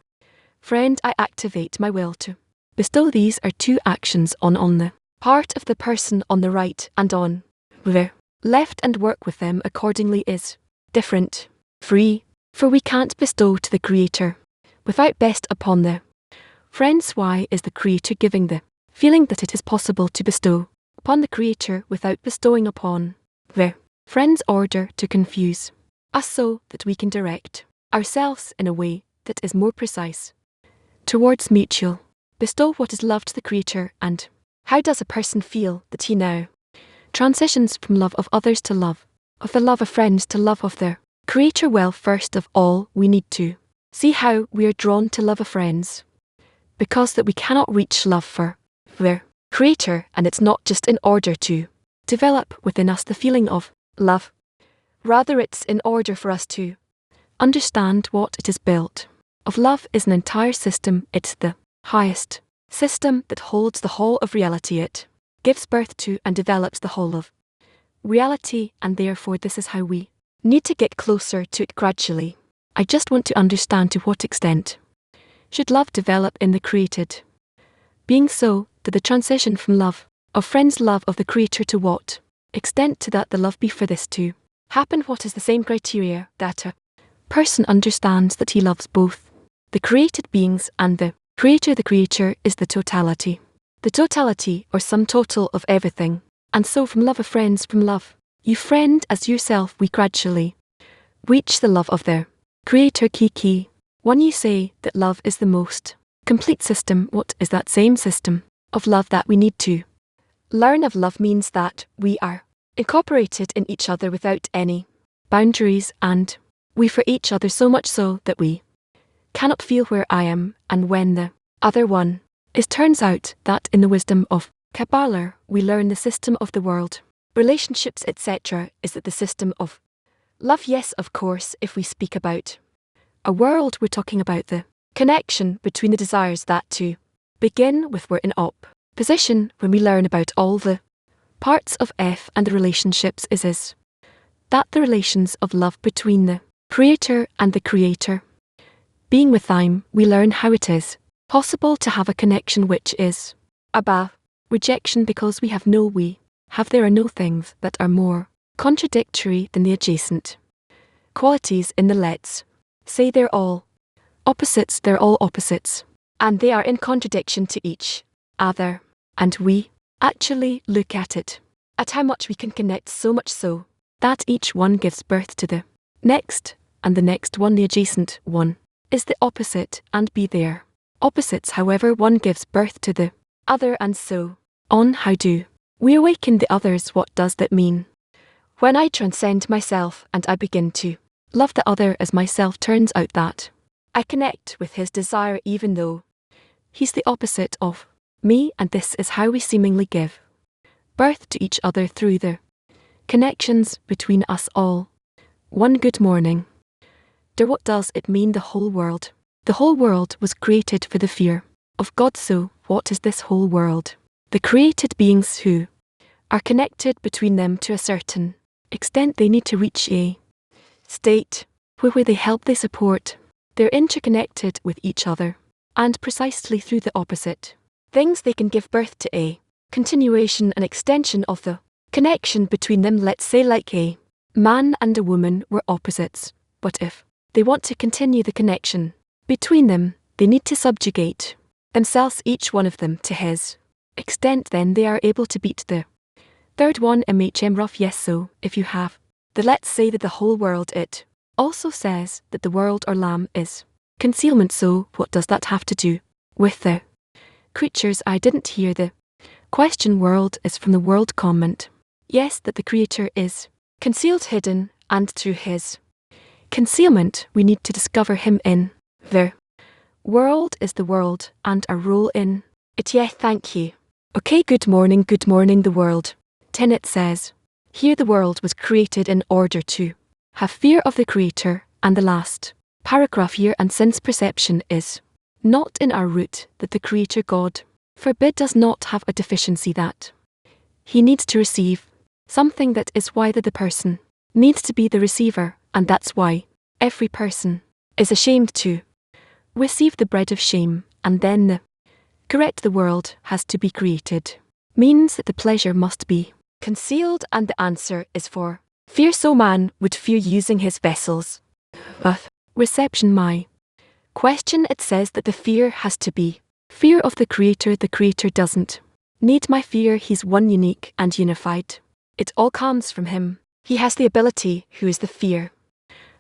friend, I activate my will to bestow. These are 2 actions on the part of the person on the right and on the left, and work with them accordingly is different. Free, for we can't bestow to the Creator without best upon the friends. Why is the Creator giving the feeling that it is possible to bestow upon the Creator without bestowing upon the friends? Order to confuse us, so that we can direct ourselves in a way that is more precise towards mutual bestow what is love to the Creator. And how does a person feel that he now transitions from love of others to love of the love of friends to love of their Creator? Well, first of all we need to see how we are drawn to love of friends, because that we cannot reach love for their Creator, and it's not just in order to develop within us the feeling of love, rather it's in order for us to understand what it is built of. Love is an entire system. It's the highest system that holds the whole of reality. It gives birth to and develops the whole of reality, and therefore this is how we need to get closer to it gradually. I just want to understand to what extent should love develop in the created being so that the transition from love of friends love of the Creator to what extent to that the love be for this to happen? What is the same criteria that a person understands that he loves both the created beings and the Creator. The Creator is the totality or sum total of everything, and so from love of friends, from love you friend as yourself, we gradually reach the love of the Creator. Key. When you say that love is the most complete system, what is that same system of love that we need to learn of? Love means that we are incorporated in each other without any boundaries, and we for each other so much so that we cannot feel where I am and when the other one is. Turns out that in the wisdom of Kabbalah we learn the system of the world, relationships, etc. is that the system of love. Yes, of course, if we speak about a world, we're talking about the connection between the desires that to begin with we're in opposition. When we learn about all the parts of F and the relationships is that the relations of love between the Creator and the Creator being with time, we learn how it is possible to have a connection which is above rejection, because we have there are no things that are more contradictory than the adjacent qualities in the let's say they're all opposites, and they are in contradiction to each other, and we actually look at it at how much we can connect, so much so that each one gives birth to the next, and the next one, the adjacent one, is the opposite, and be there opposites, however one gives birth to the other, and so on. How do we awaken the others? What does that mean? When I transcend myself and I begin to love the other as myself, turns out that I connect with his desire even though he's the opposite of me, and this is how we seemingly give birth to each other through the connections between us all. One good morning. What does it mean? The whole world. The whole world was created for the fear of God. So, what is this whole world? The created beings who are connected between them to a certain extent. They need to reach a state where they help, they support, they're interconnected with each other, and precisely through the opposite things they can give birth to a continuation and extension of the connection between them. Let's say like a man and a woman were opposites, but if they want to continue the connection between them, they need to subjugate themselves, each one of them, to his extent. Then they are able to beat the third one. Rough. Yes, so if you have let's say that the whole world, it also says that the world or lamb is concealment. So what does that have to do with the creatures? I didn't hear the question. World is from the world comment. Yes, that the Creator is concealed, hidden, and through his concealment we need to discover him in the world is the world and our role in it. Yeah, thank you. Okay, good morning, the world. Tenet says here the world was created in order to have fear of the Creator, and the last paragraph here, and since perception is not in our root, that the Creator God forbid does not have a deficiency, that he needs to receive something, that is why the person needs to be the receiver, and that's why every person is ashamed to receive the bread of shame, and then the correct the world has to be created means that the pleasure must be concealed, and the answer is for fear, so man would fear using his vessels with reception. My question, it says that the fear has to be fear of the Creator. The Creator doesn't need my fear, he's one, unique and unified. It all comes from him. He has the ability, who is the fear.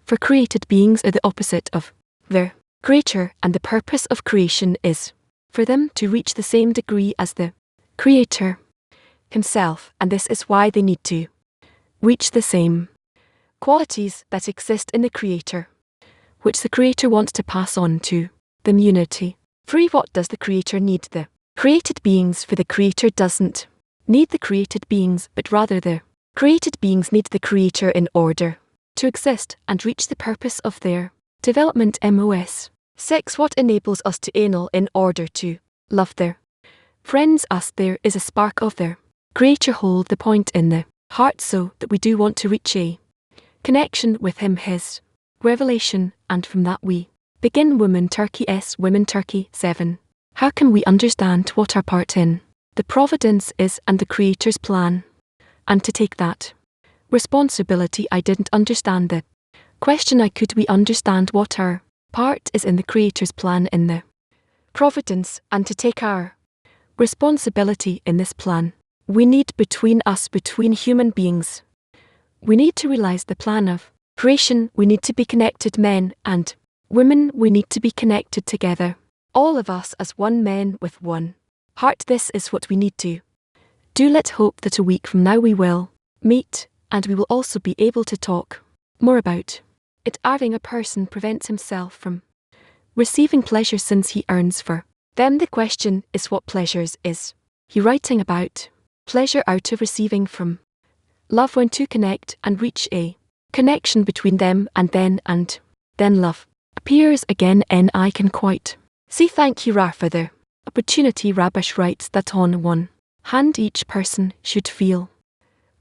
For created beings are the opposite of their Creator, and the purpose of creation is for them to reach the same degree as the Creator himself, and this is why they need to reach the same qualities that exist in the Creator, which the Creator wants to pass on to them. Unity. Free. What does the Creator need? The created beings. For the Creator doesn't need the created beings, but rather the created beings need the Creator in order to exist and reach the purpose of their development. Mos 6. What enables us to anal in order to love their friends? Us. There is a spark of their Creator. Hold the point in the heart, so that we do want to reach a connection with him, his revelation, and from that we Begin Women Turkey S. Women Turkey 7. How can we understand what our part in the providence is and the Creator's plan? And to take that responsibility, I didn't understand the question. Could we understand what our part is in the Creator's plan in the providence, and to take our responsibility in this plan? We need between human beings. We need to realize the plan of creation. We need to be connected, men and women. We need to be connected together. All of us as one, men with one heart. This is what we need to do. Let's hope that a week from now we will meet, and we will also be able to talk more about it. Having a person prevents himself from receiving pleasure since he earns for them. The question is, what pleasures is he writing about? Pleasure out of receiving from love, when to connect and reach a connection between them, and then love appears again. And I can quite see. Thank you, Ra, for the opportunity. Rabash writes that on one hand each person should feel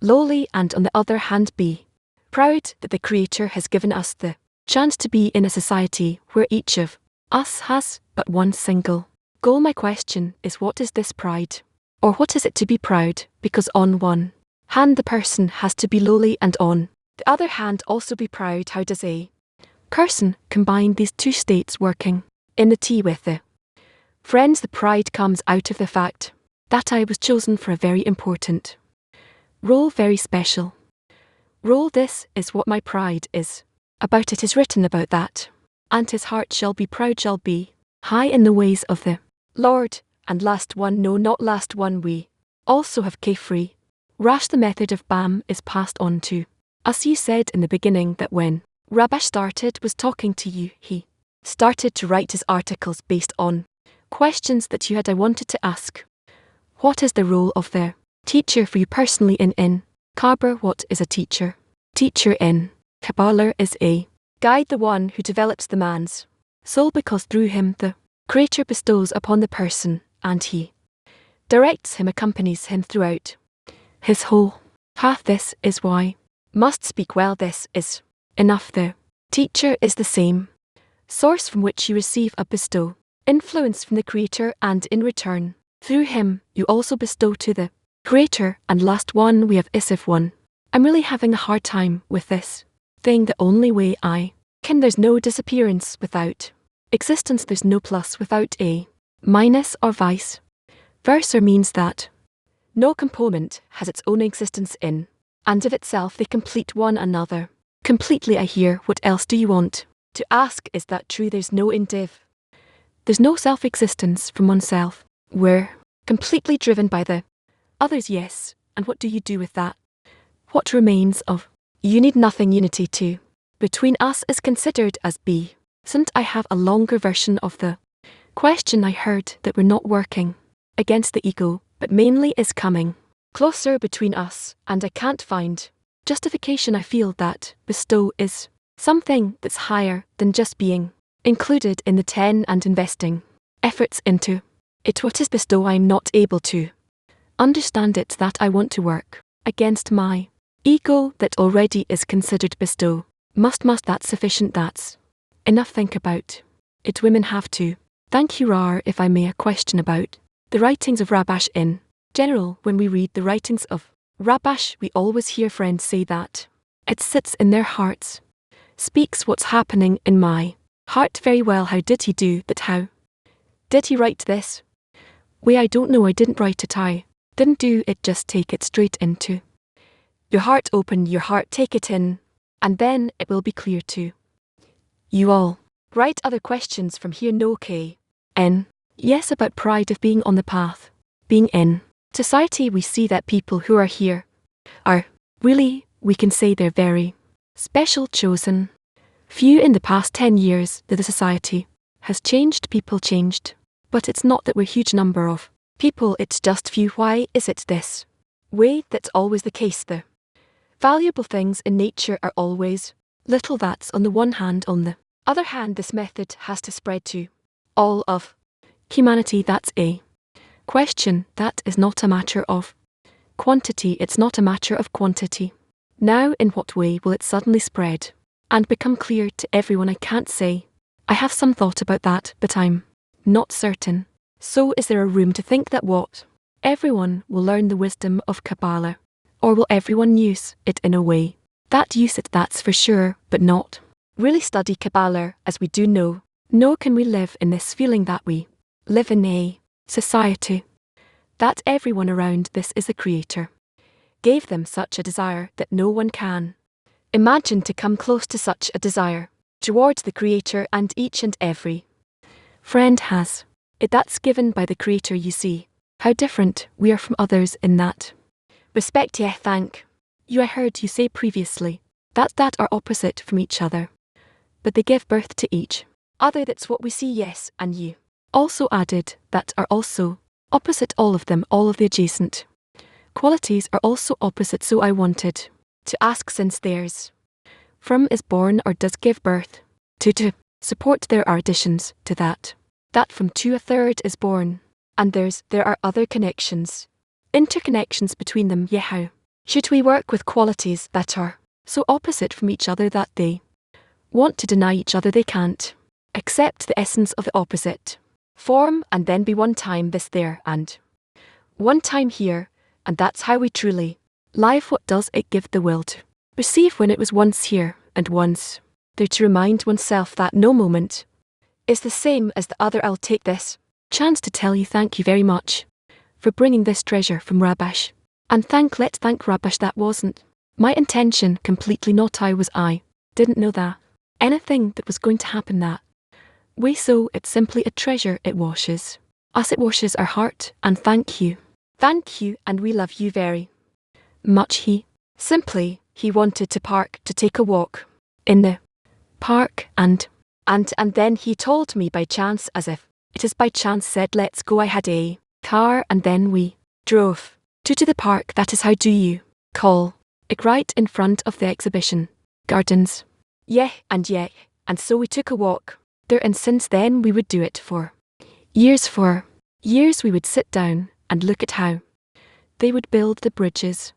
lowly, and on the other hand be proud that the Creator has given us the chance to be in a society where each of us has but one single goal. My question is, what is this pride? Or what is it to be proud? Because on one hand the person has to be lowly, and on the other hand also be proud. How does a person combine these two states working in the tea with the friends? The pride comes out of the fact that I was chosen for a very important role, very special role. This is what my pride is about. It is written about that, and his heart shall be proud, shall be high in the ways of the Lord. And last one, no, not last one, we also have K-free. Rash, the method of BAM is passed on to us. You said in the beginning that when Rabash was talking to you, he started to write his articles based on questions that you had. I wanted to ask, what is the role of the teacher for you personally in Kabbalah? What is a teacher? Teacher in Kabbalah is a guide, the one who develops the man's soul, because through him the Creator bestows upon the person, and he directs him, accompanies him throughout his whole path. This is why must speak well. This is enough. The teacher is the same source from which you receive a bestow influence from the Creator, and in return, through him, you also bestow to the Creator. And last one, we have Isif one. I'm really having a hard time with this thing. The only way I can, there's no disappearance without existence. There's no plus without a minus, or vice versa, means that no component has its own existence in and of itself. They complete one another completely. I hear. What else do you want to ask? Is that true? There's no indiv. There's no self-existence from oneself. We're completely driven by the others. Yes. And what do you do with that? What remains of you? Need nothing. Unity too between us is considered as B. Since I have a longer version of the question, I heard that we're not working against the ego, but mainly is coming closer between us, and I can't find justification. I feel that bestow is something that's higher than just being included in the 10 and investing efforts into it. What is bestow? I'm not able to understand it. That I want to work against my ego that already is considered bestow. Must that's sufficient. That's enough. Think about it. Women have to. Thank you, Rar. If I may, a question about the writings of Rabash in general. When we read the writings of Rabash, we always hear friends say that it sits in their hearts, speaks what's happening in my heart. Very well. How did he do that? How did he write this way? I don't know. I didn't write it. I didn't do it. Just take it straight into your heart. Open your heart, take it in, and then it will be clear to you all. Write other questions from here. No K. N. Yes, about pride of being on the path. Being in society, we see that people who are here are really, we can say they're very special, chosen few. In the past 10 years that the society has changed, people changed. But it's not that we're a huge number of people, it's just few. Why is it this way? That's always the case. The valuable things in nature are always little. That's on the one hand. On the other hand, this method has to spread to all of humanity. That's a question. That is not a matter of quantity, it's not a matter of quantity. Now, in what way will it suddenly spread and become clear to everyone? I can't say. I have some thought about that, but I'm not certain. So is there a room to think that what? Everyone will learn the wisdom of Kabbalah. Or will everyone use it in a way that use it, that's for sure, but not really study Kabbalah as we do know. Nor can we live in this feeling that we live in a society that everyone around this is a creator. Gave them such a desire that no one can imagine to come close to such a desire towards the creator, and each and every friend has it that's given by the creator. You see how different we are from others in that respect. Yeah, thank you. I heard you say previously that are opposite from each other, but they give birth to each other. That's what we see, yes, and you also added that are also opposite. All of them, all of the adjacent qualities are also opposite. So I wanted to ask, since theirs from is born or does give birth to support, there are additions to that from to a third is born, and there are other connections, interconnections between them. Yeah, how should we work with qualities that are so opposite from each other that they want to deny each other? They can't accept the essence of the opposite form and then be one time this there and one time here, and that's how we truly live. What does it give the will to perceive when it was once here and once there, to remind oneself that no moment is the same as the other? I'll take this chance to tell you thank you very much for bringing this treasure from Rabash. And let's thank Rabash. That wasn't my intention, completely not. I didn't know that anything that was going to happen that way. So it's simply a treasure. It washes us, it washes our heart, and thank you, and we love you very much. He wanted to take a walk in the park, and then he told me by chance, as if it is by chance, said let's go. I had a car and then we drove to the park. That is how do you call it, right in front of the exhibition gardens. Yeah, and so we took a walk there, and since then we would do it for years. We would sit down and look at how they would build the bridges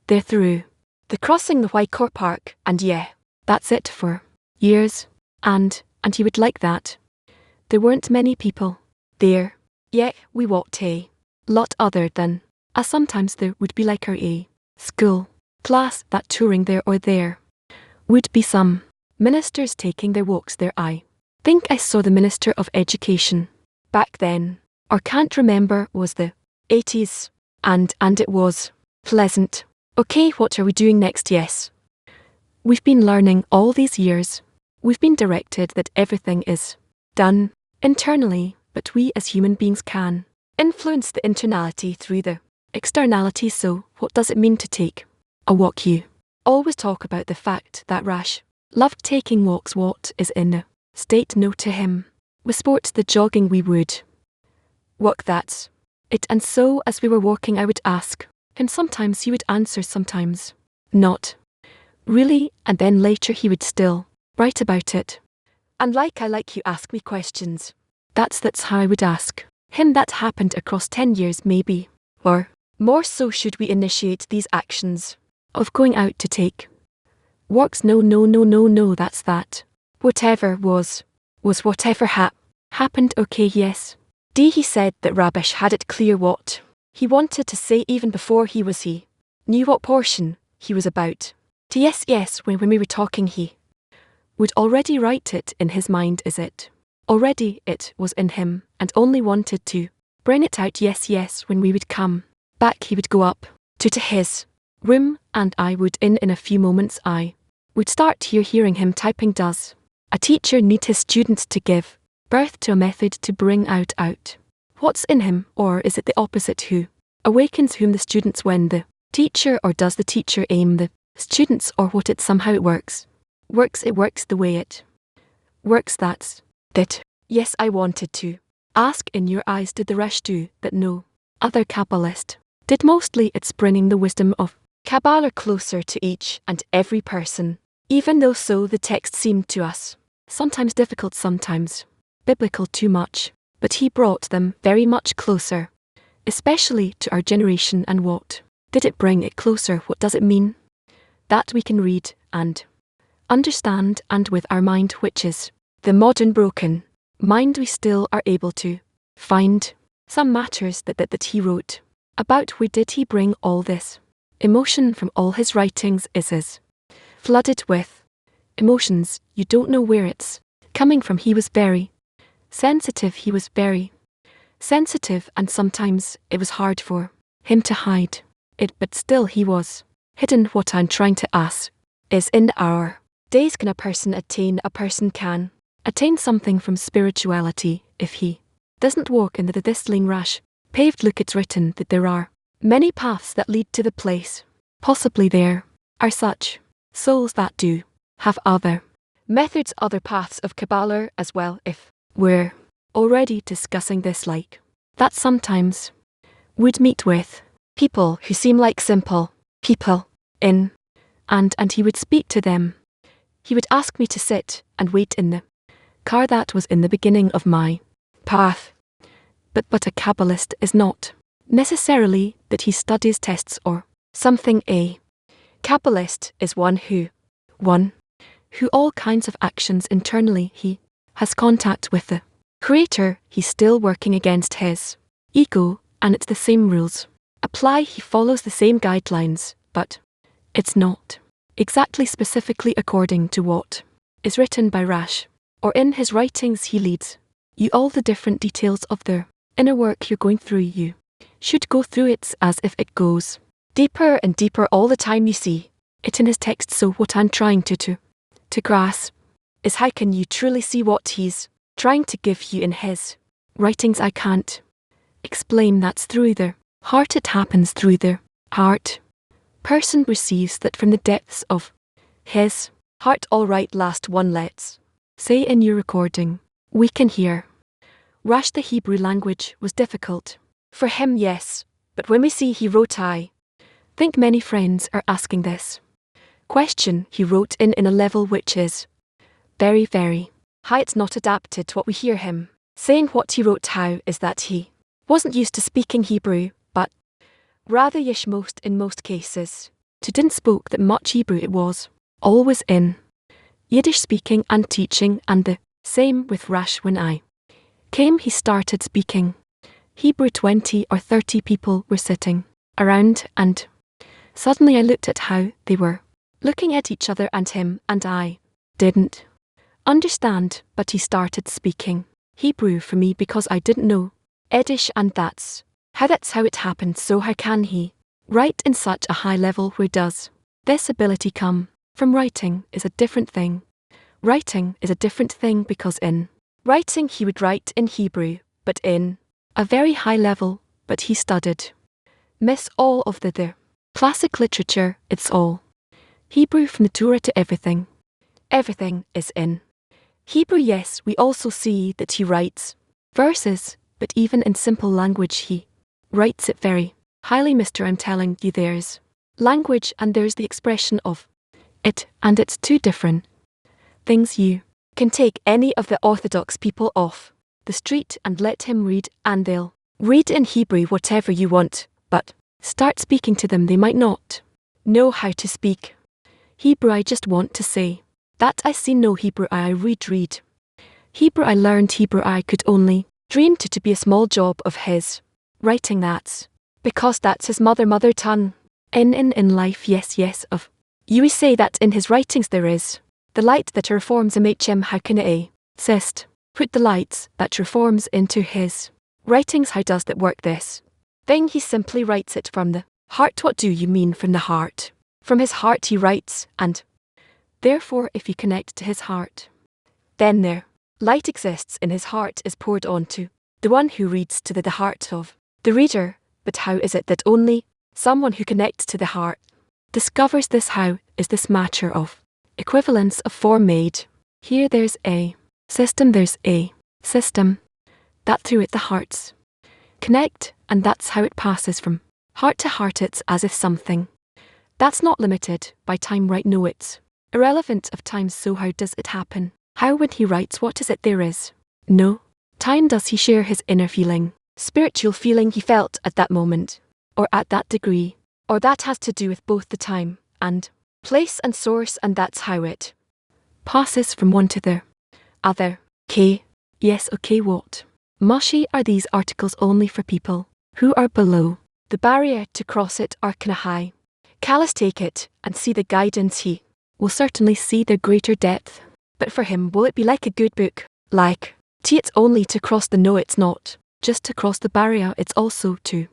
there through the crossing the Waikor Park, and that's it for years. And he would like that. There weren't many people there. We walked a lot other than sometimes there would be like a school class that touring there, or there would be some ministers taking their walks there. I think I saw the Minister of Education back then, or can't remember, was the 80s, and it was pleasant. Okay, what are we doing next? Yes, we've been learning all these years. We've been directed that everything is done internally, but we as human beings can influence the internality through the externality. So what does it mean to take a walk? You always talk about the fact that Rash loved taking walks. What is in the state? No, to him with sports, the jogging, we would walk, that's it. And so as we were walking, I would ask him, sometimes he would answer, sometimes not really, and then later he would still write about it. And I like you ask me questions. That's how I would ask him. That happened across 10 years maybe, or more. So should we initiate these actions of going out to take walks? No, that's that. Whatever was whatever happened. Okay, yes. He said that Rabish had it clear what he wanted to say even before he knew what portion he was about to. Yes, when we were talking, he would already write it in his mind. Is it already? It was in him, and only wanted to bring it out. Yes, when we would come back, he would go up to his room, and I would in a few moments. I would start hearing him typing. Does a teacher need his students to give birth to a method to bring out what's in him, or is it the opposite? Who awakens whom? The students, when the teacher, or does the teacher aim the students, or what? It somehow it works the way it works. That's that. Yes, I wanted to ask, in your eyes, did the Resh do that no other Kabbalist did? Mostly it's bringing the wisdom of Kabbalah closer to each and every person, even though so the text seemed to us sometimes difficult, sometimes biblical too much, but he brought them very much closer, especially to our generation. And what did it bring it closer? What does it mean? That we can read and understand, and with our mind, which is The modern broken mind we still are able to find some matters that he wrote. About where did he bring all this emotion from? All his writings is flooded with emotions. You don't know where it's coming from. He was very sensitive. He was very sensitive, and sometimes it was hard for him to hide it, but still he was hidden. What I'm trying to ask is, in our days, can a person can attain something from spirituality if he doesn't walk in the thistling rash paved? Look, it's written that there are many paths that lead to the place. Possibly there are such souls that do have other methods, other paths of Kabbalah as well. If we're already discussing this, like that, sometimes would meet with people who seem like simple people and he would speak to them. He would ask me to sit and wait in the car. That was in the beginning of my path. But a Kabbalist is not necessarily that he studies tests or something. A Kabbalist is one who all kinds of actions internally. He has contact with the Creator. He's still working against his ego, and it's the same rules apply. He follows the same guidelines, but it's not exactly specifically according to what is written by Rash or in his writings. He leads you all the different details of the inner work you're going through. You should go through it as if it goes deeper and deeper all the time. You see it in his text. So what I'm trying to grasp is, how can you truly see what he's trying to give you in his writings? I can't explain. That's through the heart. It happens through the heart. Person receives that from the depths of his heart. All right, last one. Let's say in your recording we can hear Rash. The Hebrew language was difficult for him, yes, but when we see he wrote, I think many friends are asking this question. He wrote in a level which is very, very high. It's not adapted to what we hear him saying. What he wrote, how is that he wasn't used to speaking Hebrew, but rather Yish. In most cases, to didn't spoke that much Hebrew. It was always in Yiddish speaking and teaching, and the same with Rash. When I came, he started speaking Hebrew. 20 or 30 people were sitting around, and suddenly I looked at how they were looking at each other and him, and I didn't understand, but he started speaking Hebrew for me because I didn't know Yiddish, and that's how it happened. So how can he write in such a high level? Where does this ability come from? Writing is a different thing. Writing is a different thing because in writing he would write in Hebrew, but in a very high level. But he studied miss all of the classic literature. It's all Hebrew, from the Torah to everything. Everything is in Hebrew. Yes, we also see that he writes verses, but even in simple language he writes it very highly. Mister, I'm telling you, there's language and there's the expression of it, and it's two different things. You can take any of the Orthodox people off the street and let him read, and they'll read in Hebrew whatever you want, but start speaking to them, they might not know how to speak Hebrew. I just want to say that I see no Hebrew. I read Hebrew. I learned Hebrew. I could only dream to be a small job of his writing. That's because that's his mother tongue. In life, yes, of you. We say that in his writings there is the light that reforms him. How can a cyst put the lights that reforms into his writings? How does that work? This thing, he simply writes it from the heart. What do you mean from the heart? From his heart he writes, and therefore if you connect to his heart, then there light exists in his heart, is poured on to the one who reads to the heart of the reader. But how is it that only someone who connects to the heart discovers this? How is this matter of equivalence of form made? Here there's a system that through it the hearts connect, and that's how it passes from heart to heart. It's as if something that's not limited by time, right? No, it's irrelevant of time. So how does it happen? How, when he writes, what is it? There is no time. Does he share his inner feeling, spiritual feeling he felt at that moment, or at that degree? Or that has to do with both the time and place and source, and that's how it passes from one to the Other. K. Yes, okay, what? Mushy are these articles only for people who are below the barrier to cross it or kinda high. Callous take it and see the guidance he will certainly see the greater depth. But for him will it be like a good book? Like, it's only to cross the no it's not, just to cross the barrier it's also to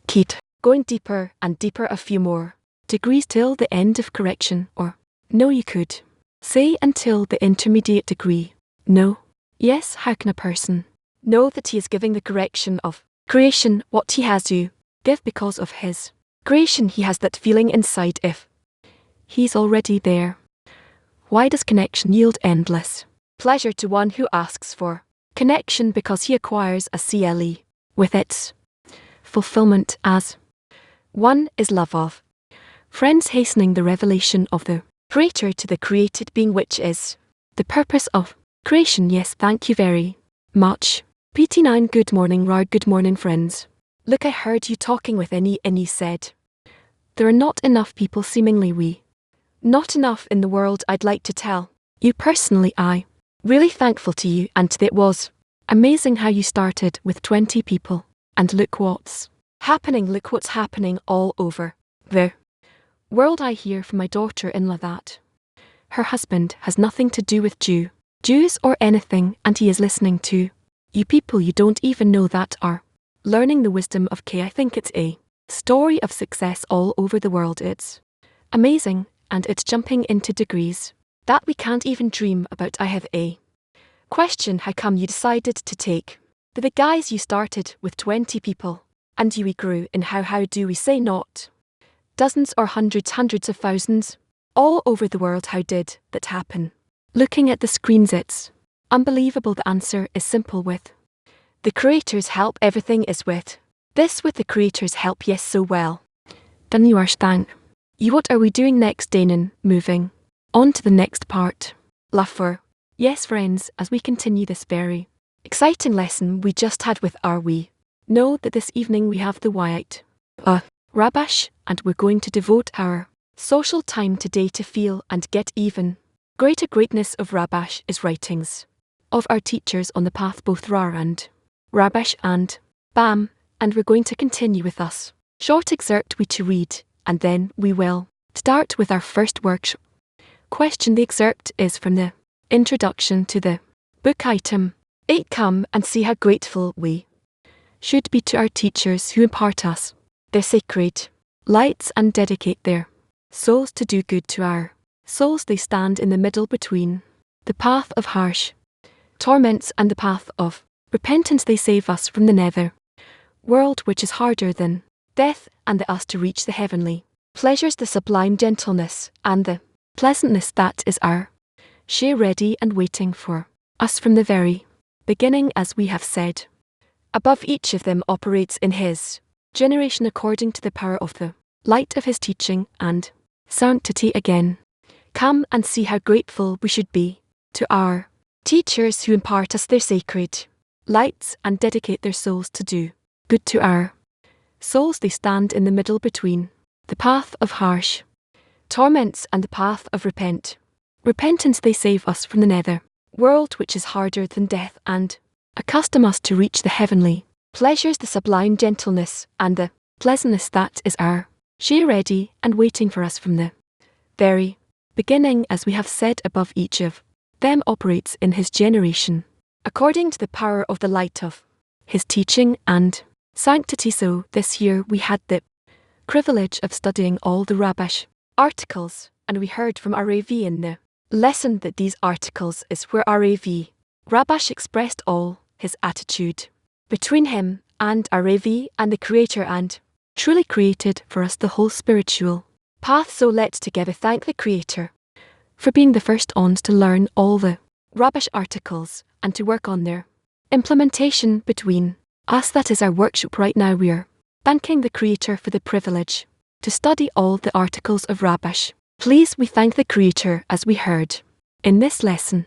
keep going deeper and deeper a few more degrees till the end of correction or no you could say until the intermediate degree. No. Yes, how can a person know that he is giving the correction of creation what he has to give because of his creation he has that feeling inside if he's already there? Why does connection yield endless pleasure to one who asks for connection because he acquires a CLE with its fulfillment as one is love of friends hastening the revelation of the creator to the created being which is the purpose of creation. Yes, thank you very much. PT9 good morning Rard, good morning friends. Look, I heard you talking with Inni said there are not enough people seemingly not enough in the world. I'd like to tell you personally I really thankful to you and it was amazing how you started with 20 people and look what's happening all over the world. I hear from my daughter-in-law that her husband has nothing to do with Jews or anything and he is listening to you people you don't even know that are learning the wisdom of K. I think it's a story of success all over the world. It's amazing and it's jumping into degrees that we can't even dream about. I have a question. How come you decided to take the guys you started with 20 people and you grew in how do we say not dozens or hundreds of thousands all over the world? How did that happen? Looking at the screens it's unbelievable. The answer is simple. With the creator's help. Everything is with the creator's help. Yes, so well done you Arsh, thank you. What are we doing next, Danon? Moving on to the next part. Luffer. Yes friends, as we continue this very exciting lesson we just had with our we know that this evening we have the white Rabash and we're going to devote our social time today to feel and get even greater greatness of Rabash is writings of our teachers on the path, both Rar and Rabash and Bam, and we're going to continue with us short excerpt we to read and then we will start with our first workshop question. The excerpt is from the introduction to the book. Item 8. Come and see how grateful we should be to our teachers who impart us their sacred lights and dedicate their souls to do good to our souls. They stand in the middle between the path of harsh torments and the path of repentance. They save us from the nether world which is harder than death and the us to reach the heavenly pleasures, the sublime gentleness and the pleasantness that is our share, ready and waiting for us from the very beginning. As we have said above, each of them operates in his generation according to the power of the light of his teaching and sanctity. Again, come and see how grateful we should be to our teachers who impart us their sacred lights and dedicate their souls to do good to our souls. They stand in the middle between the path of harsh torments and the path of repentance. They save us from the nether world which is harder than death and accustom us to reach the heavenly pleasures, the sublime gentleness and the pleasantness that is our share, ready and waiting for us from the very beginning. As we have said above, each of them operates in his generation according to the power of the light of his teaching and sanctity. So this year we had the privilege of studying all the Rabash articles, and we heard from RAV in the lesson that these articles is where Rabash expressed all his attitude between him and RAV and the Creator, and truly created for us the whole spiritual path. So let's together thank the Creator for being the first ons to learn all the Rabash articles and to work on their implementation between us. That is our workshop right now. We're thanking the Creator for the privilege to study all the articles of Rabash. Please, we thank the Creator as we heard in this lesson.